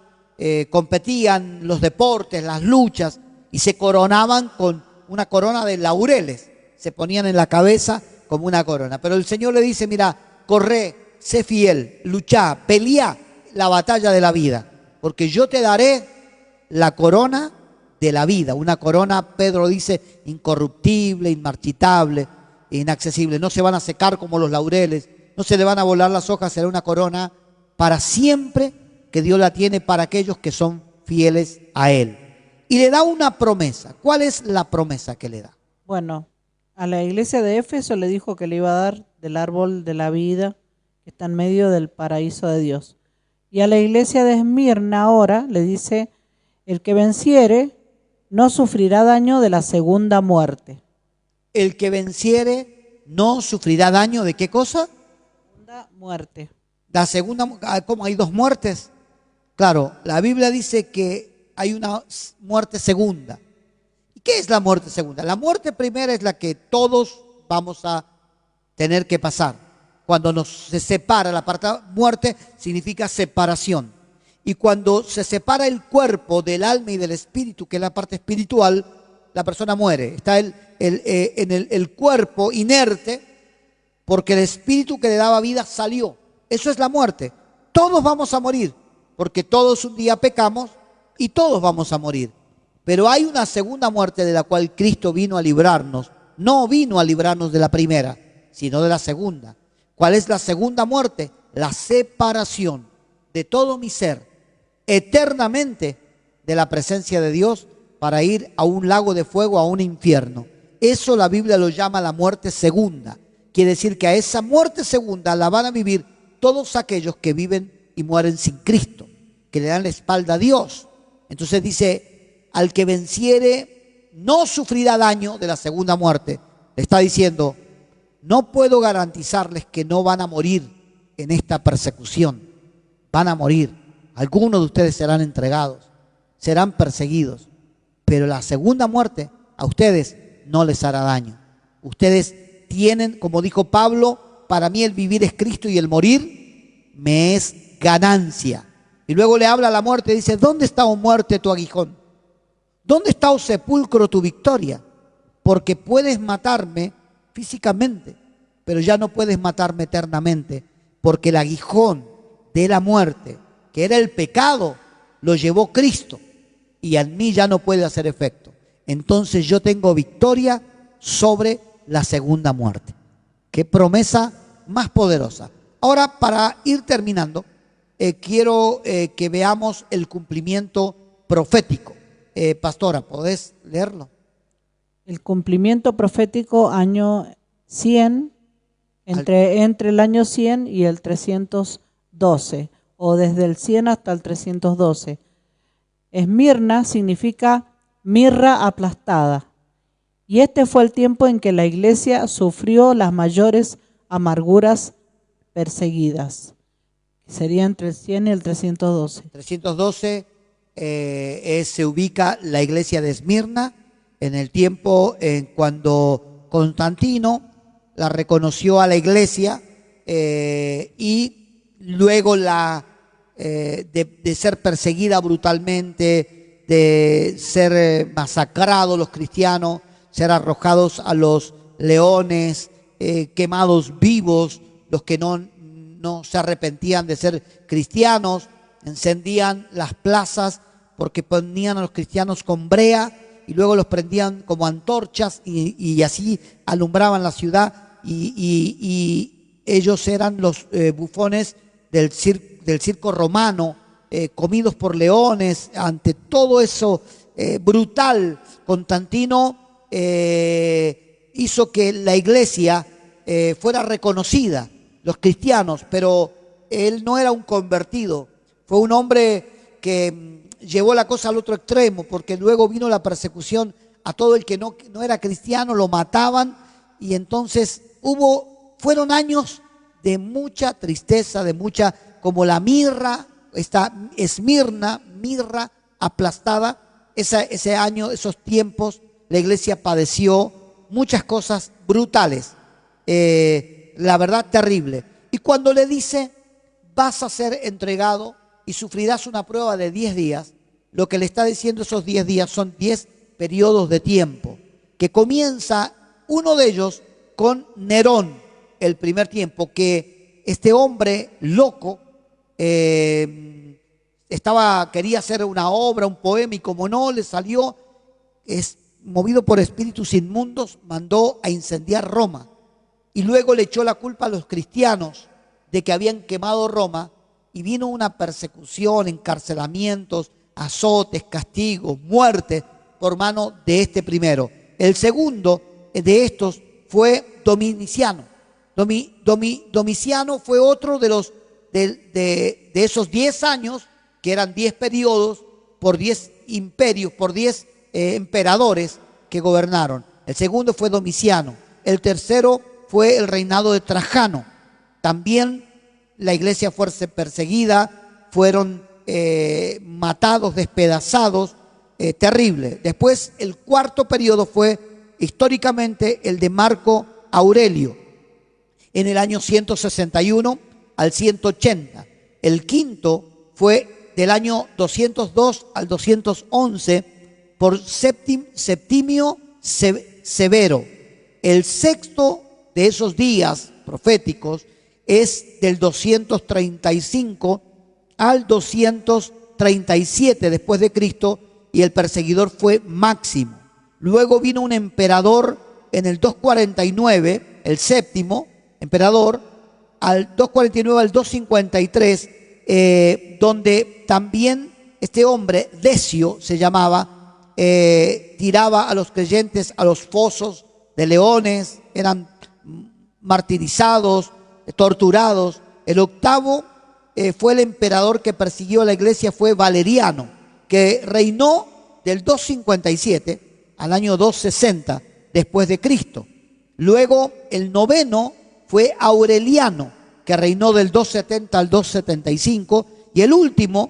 Speaker 2: competían los deportes, las luchas, y se coronaban con una corona de laureles. Se ponían en la cabeza como una corona. Pero el Señor le dice, mira, corre, sé fiel, luchá, peleá la batalla de la vida, porque yo te daré la corona de la vida. Una corona, Pedro dice, incorruptible, inmarchitable, inaccesible. No se van a secar como los laureles, no se le van a volar las hojas, será una corona para siempre que Dios la tiene para aquellos que son fieles a Él. Y le da una promesa. ¿Cuál es la promesa que le da?
Speaker 1: Bueno, a la iglesia de Éfeso le dijo que le iba a dar del árbol de la vida que está en medio del paraíso de Dios. Y a la iglesia de Esmirna ahora le dice, el que venciere no sufrirá daño de la segunda muerte.
Speaker 2: El que venciere no sufrirá daño ¿de qué cosa?
Speaker 1: Segunda muerte.
Speaker 2: La segunda, ¿cómo hay dos muertes? Claro, la Biblia dice que hay una muerte segunda. ¿Y qué es la muerte segunda? La muerte primera es la que todos vamos a tener que pasar. Cuando se separa, la palabra muerte significa separación. Y cuando se separa el cuerpo del alma y del espíritu, que es la parte espiritual, la persona muere. Está en el cuerpo inerte porque el espíritu que le daba vida salió. Eso es la muerte. Todos vamos a morir porque todos un día pecamos y todos vamos a morir. Pero hay una segunda muerte de la cual Cristo vino a librarnos. No vino a librarnos de la primera, sino de la segunda. ¿Cuál es la segunda muerte? La separación de todo mi ser eternamente de la presencia de Dios para ir a un lago de fuego, a un infierno. Eso la Biblia lo llama la muerte segunda. Quiere decir que a esa muerte segunda la van a vivir todos aquellos que viven y mueren sin Cristo, que le dan la espalda a Dios. Entonces dice, al que venciere no sufrirá daño de la segunda muerte. Le está diciendo, no puedo garantizarles que no van a morir en esta persecución. Van a morir. Algunos de ustedes serán entregados, serán perseguidos. Pero la segunda muerte a ustedes no les hará daño. Ustedes tienen, como dijo Pablo, para mí el vivir es Cristo y el morir me es ganancia. Y luego le habla a la muerte y dice, ¿dónde está, oh muerte, tu aguijón? ¿Dónde está, oh sepulcro, tu victoria? Porque puedes matarme físicamente, pero ya no puedes matarme eternamente, porque el aguijón de la muerte, que era el pecado, lo llevó Cristo y en mí ya no puede hacer efecto. Entonces yo tengo victoria sobre la segunda muerte. Qué promesa más poderosa. Ahora, para ir terminando, quiero que veamos el cumplimiento profético. Pastora, ¿podés leerlo?
Speaker 1: El cumplimiento profético año 100, entre el año 100 y el 312, o desde el 100 hasta el 312. Esmirna significa mirra aplastada. Y este fue el tiempo en que la iglesia sufrió las mayores amarguras perseguidas. Sería entre el 100 y el 312.
Speaker 2: 312 se ubica la iglesia de Esmirna en el tiempo en cuando Constantino la reconoció a la iglesia y luego de ser perseguida brutalmente, de ser masacrados los cristianos, ser arrojados a los leones, quemados vivos, los que no se arrepentían de ser cristianos, encendían las plazas porque ponían a los cristianos con brea y luego los prendían como antorchas y así alumbraban la ciudad y ellos eran los bufones del circo romano, comidos por leones. Ante todo eso brutal, Constantino hizo que la iglesia fuera reconocida, los cristianos, pero él no era un convertido, fue un hombre que llevó la cosa al otro extremo, porque luego vino la persecución a todo el que no era cristiano, lo mataban, y entonces fueron años de mucha tristeza, de mucha, como la mirra, esta Esmirna, mirra aplastada. Ese año, esos tiempos, la iglesia padeció muchas cosas brutales, la verdad terrible. Y cuando le dice, vas a ser entregado y sufrirás una prueba de 10 días, lo que le está diciendo esos 10 días son 10 periodos de tiempo, que comienza uno de ellos con Nerón, el primer tiempo, que este hombre loco quería hacer una obra, un poema, y como no le salió, movido por espíritus inmundos, mandó a incendiar Roma. Y luego le echó la culpa a los cristianos de que habían quemado Roma, y vino una persecución, encarcelamientos, azotes, castigos, muerte por mano de este primero. El segundo de estos fue Domiciano. Domiciano fue otro de esos 10 años, que eran 10 periodos por 10 imperios, por 10 emperadores que gobernaron. El segundo fue Domiciano. El tercero fue el reinado de Trajano. También la iglesia fue perseguida, fueron matados, despedazados, terrible. Después el cuarto periodo fue históricamente el de Marco Aurelio, en el año 161 al 180. El quinto fue del año 202 al 211 por Septimio Severo. El sexto de esos días proféticos es del 235 al 237 después de Cristo, y el perseguidor fue Máximo. Luego vino un emperador en el 249, el séptimo emperador, al 249 al 253, donde también este hombre, Decio se llamaba, tiraba a los creyentes a los fosos de leones, eran martirizados, torturados. El octavo fue el emperador que persiguió a la iglesia, fue Valeriano, que reinó del 257 al año 260 después de Cristo. Luego el noveno fue Aureliano, que reinó del 270 al 275, y el último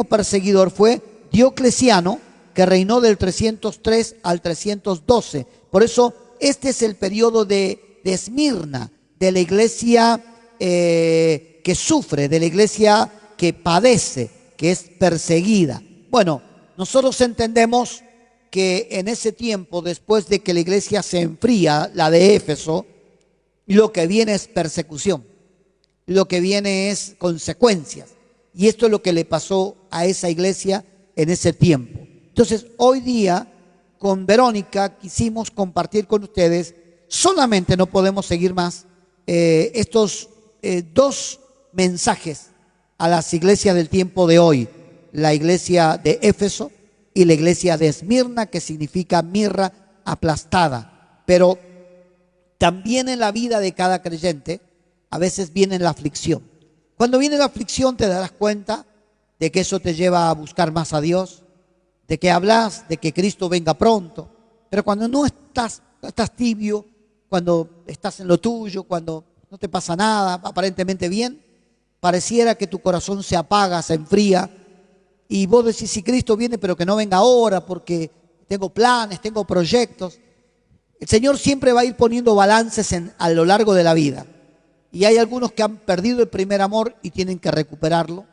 Speaker 2: perseguidor fue Diocleciano, que reinó del 303 al 312. Por eso este es el periodo de Esmirna, de la iglesia que sufre, de la iglesia que padece, que es perseguida. Bueno, nosotros entendemos que en ese tiempo, después de que la iglesia se enfría, la de Éfeso, lo que viene es persecución, lo que viene es consecuencias. Y esto es lo que le pasó a esa iglesia en ese tiempo. Entonces, hoy día, con Verónica, quisimos compartir con ustedes, solamente no podemos seguir más, estos dos mensajes a las iglesias del tiempo de hoy: la iglesia de Éfeso y la iglesia de Esmirna, que significa mirra aplastada. Pero también en la vida de cada creyente a veces viene la aflicción. Cuando viene la aflicción te darás cuenta de que eso te lleva a buscar más a Dios, de que hablas de que Cristo venga pronto. Pero cuando no estás tibio, cuando estás en lo tuyo, cuando no te pasa nada, aparentemente bien, pareciera que tu corazón se apaga, se enfría, y vos decís, si Cristo viene, pero que no venga ahora, porque tengo planes, tengo proyectos. El Señor siempre va a ir poniendo balances a lo largo de la vida. Y hay algunos que han perdido el primer amor y tienen que recuperarlo.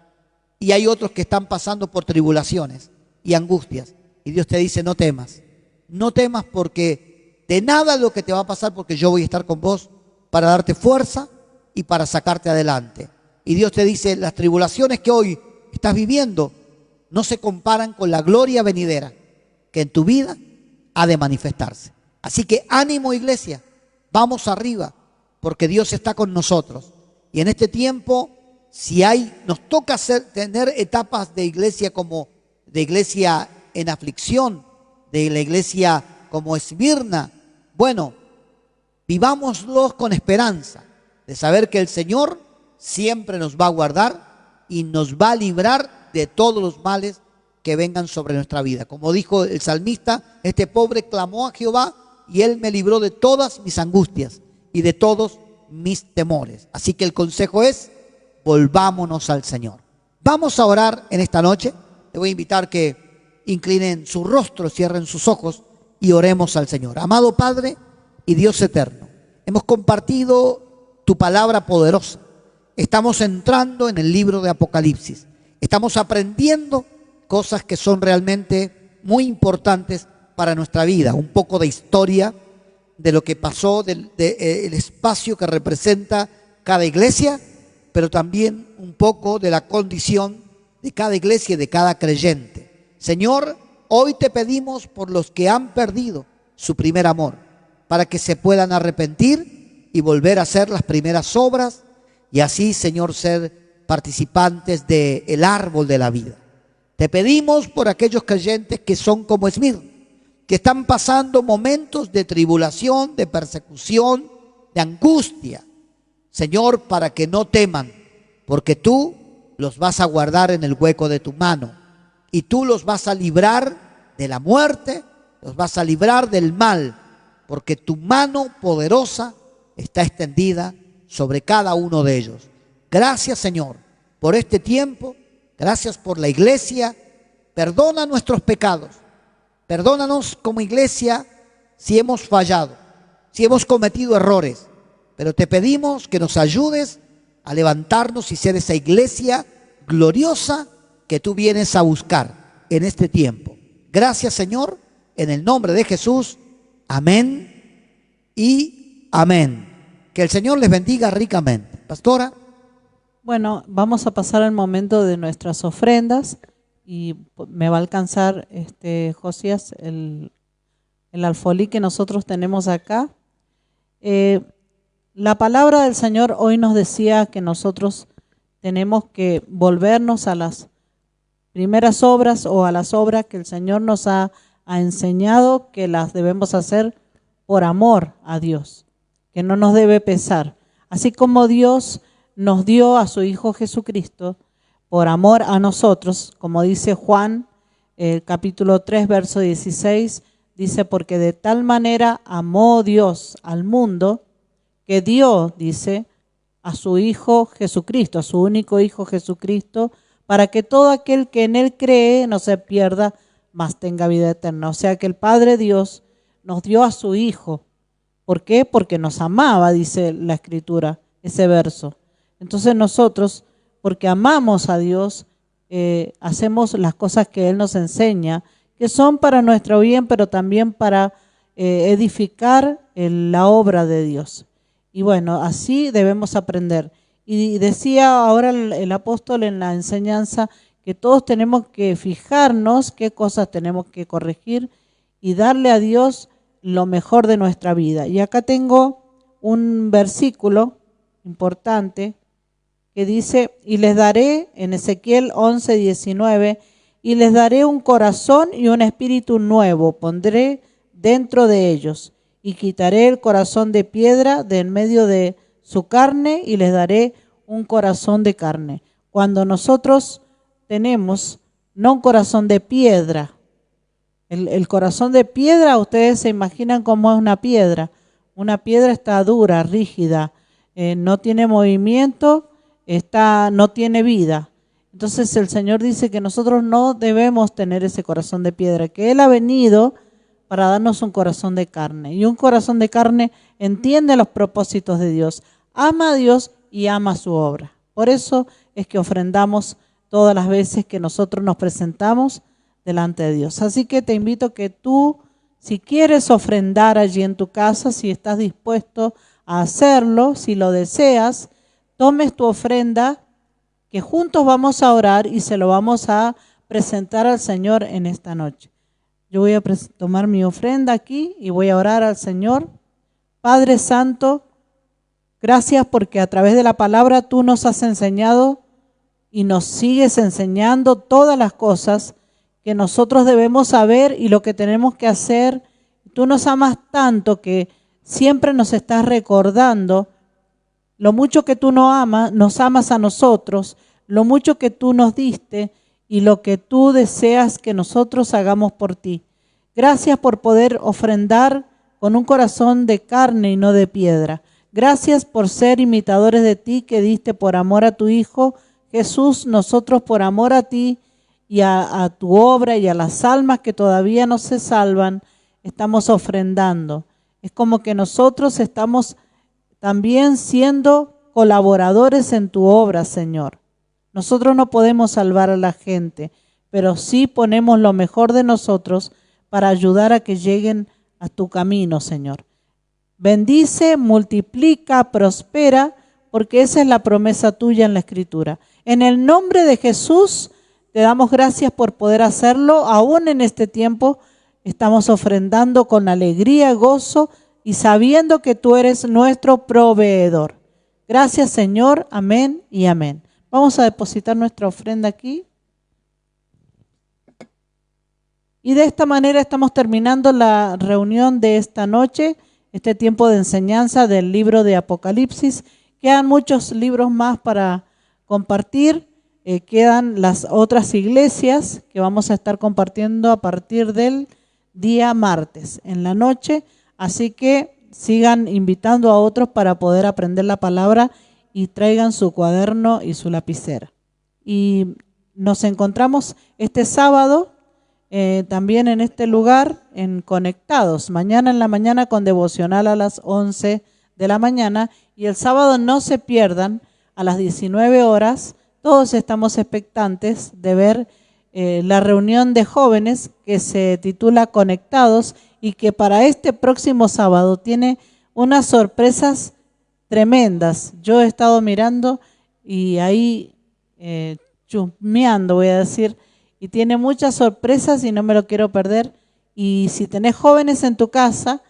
Speaker 2: Y hay otros que están pasando por tribulaciones y angustias. Y Dios te dice, no temas. No temas, porque de nada lo que te va a pasar, porque yo voy a estar con vos para darte fuerza y para sacarte adelante. Y Dios te dice, las tribulaciones que hoy estás viviendo no se comparan con la gloria venidera que en tu vida ha de manifestarse. Así que ánimo, iglesia, vamos arriba, porque Dios está con nosotros. Y en este tiempo, si nos toca tener etapas de iglesia como de iglesia en aflicción, de la iglesia como Esmirna, bueno, vivámoslos con esperanza de saber que el Señor siempre nos va a guardar y nos va a librar de todos los males que vengan sobre nuestra vida. Como dijo el salmista, este pobre clamó a Jehová y Él me libró de todas mis angustias y de todos mis temores. Así que el consejo es, volvámonos al Señor. Vamos a orar en esta noche. Le voy a invitar que inclinen su rostro, cierren sus ojos y oremos al Señor. Amado Padre y Dios eterno, hemos compartido tu palabra poderosa. Estamos entrando en el libro de Apocalipsis. Estamos aprendiendo cosas que son realmente muy importantes para nuestra vida. Un poco de historia de lo que pasó, del espacio que representa cada iglesia, pero también un poco de la condición de cada iglesia y de cada creyente. Señor, hoy te pedimos por los que han perdido su primer amor, para que se puedan arrepentir y volver a hacer las primeras obras, y así, Señor, ser participantes del árbol de la vida. Te pedimos por aquellos creyentes que son como Esmirna, que están pasando momentos de tribulación, de persecución, de angustia. Señor, para que no teman, porque tú los vas a guardar en el hueco de tu mano y tú los vas a librar de la muerte, los vas a librar del mal, porque tu mano poderosa está extendida sobre cada uno de ellos. Gracias, Señor, por este tiempo. Gracias por la iglesia. Perdona nuestros pecados. Perdónanos como iglesia si hemos fallado, si hemos cometido errores. Pero te pedimos que nos ayudes a levantarnos y ser esa iglesia gloriosa que tú vienes a buscar en este tiempo. Gracias, Señor, en el nombre de Jesús. Amén y amén. Que el Señor les bendiga ricamente. Pastora.
Speaker 1: Bueno, vamos a pasar al momento de nuestras ofrendas y me va a alcanzar Josías el alfolí que nosotros tenemos acá. La palabra del Señor hoy nos decía que nosotros tenemos que volvernos a las primeras obras o a las obras que el Señor nos ha enseñado que las debemos hacer por amor a Dios, que no nos debe pesar. Así como Dios nos dio a su Hijo Jesucristo por amor a nosotros, como dice Juan, capítulo 3, verso 16, dice, porque de tal manera amó Dios al mundo, que dio, dice, a su Hijo Jesucristo, a su único Hijo Jesucristo, para que todo aquel que en Él cree no se pierda, mas tenga vida eterna. O sea que el Padre Dios nos dio a su Hijo. ¿Por qué? Porque nos amaba, dice la Escritura, ese verso. Entonces nosotros, porque amamos a Dios, hacemos las cosas que Él nos enseña, que son para nuestro bien, pero también para edificar la obra de Dios. Y bueno, así debemos aprender. Y decía ahora el apóstol en la enseñanza que todos tenemos que fijarnos qué cosas tenemos que corregir y darle a Dios lo mejor de nuestra vida. Y acá tengo un versículo importante que dice, y les daré, en Ezequiel 11, 19, y les daré un corazón y un espíritu nuevo, pondré dentro de ellos, y quitaré el corazón de piedra de en medio de su carne, y les daré un corazón de carne. Cuando nosotros tenemos no un corazón de piedra. El corazón de piedra, ustedes se imaginan cómo es una piedra. Una piedra está dura, rígida, no tiene movimiento, no tiene vida. Entonces el Señor dice que nosotros no debemos tener ese corazón de piedra, que Él ha venido para darnos un corazón de carne. Y un corazón de carne entiende los propósitos de Dios, ama a Dios y ama su obra. Por eso es que ofrendamos todas las veces que nosotros nos presentamos delante de Dios. Así que te invito que tú, si quieres ofrendar allí en tu casa, si estás dispuesto a hacerlo, si lo deseas, tomes tu ofrenda, que juntos vamos a orar y se lo vamos a presentar al Señor en esta noche. Yo voy a tomar mi ofrenda aquí y voy a orar al Señor. Padre Santo, gracias porque a través de la palabra tú nos has enseñado y nos sigues enseñando todas las cosas que nosotros debemos saber y lo que tenemos que hacer. Tú nos amas tanto que siempre nos estás recordando lo mucho que tú nos amas a nosotros, lo mucho que tú nos diste y lo que tú deseas que nosotros hagamos por ti. Gracias por poder ofrendar con un corazón de carne y no de piedra. Gracias por ser imitadores de ti que diste por amor a tu Hijo Jesús. Nosotros por amor a ti y a tu obra y a las almas que todavía no se salvan, estamos ofrendando. Es como que nosotros estamos también siendo colaboradores en tu obra, Señor. Nosotros no podemos salvar a la gente, pero sí ponemos lo mejor de nosotros para ayudar a que lleguen a tu camino, Señor. Bendice, multiplica, prospera, porque esa es la promesa tuya en la Escritura. En el nombre de Jesús, te damos gracias por poder hacerlo. Aún en este tiempo estamos ofrendando con alegría, gozo y sabiendo que tú eres nuestro proveedor. Gracias, Señor. Amén y amén. Vamos a depositar nuestra ofrenda aquí. Y de esta manera estamos terminando la reunión de esta noche, este tiempo de enseñanza del libro de Apocalipsis. Quedan muchos libros más para compartir. Quedan las otras iglesias que vamos a estar compartiendo a partir del día martes en la noche. Así que sigan invitando a otros para poder aprender la palabra y traigan su cuaderno y su lapicera. Y nos encontramos este sábado también en este lugar en Conectados. Mañana en la mañana con devocional a las 11 de la mañana. Y el sábado no se pierdan a las 19 horas. Todos estamos expectantes de ver la reunión de jóvenes que se titula Conectados y que para este próximo sábado tiene unas sorpresas tremendas. Yo he estado mirando y ahí chusmeando, voy a decir, y tiene muchas sorpresas y no me lo quiero perder. Y si tenés jóvenes en tu casa,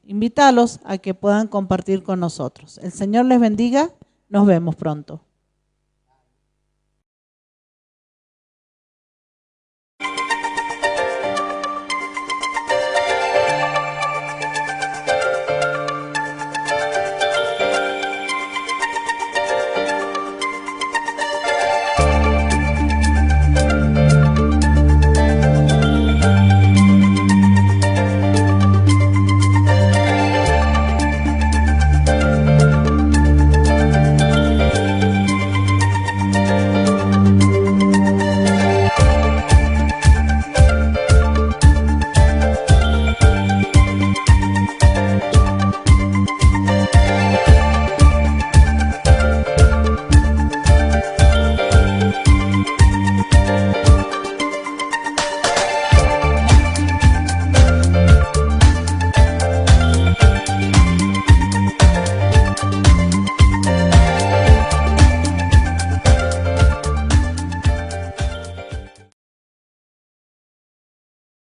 Speaker 1: invítalos a que puedan compartir con nosotros. El Señor les bendiga. Nos vemos pronto.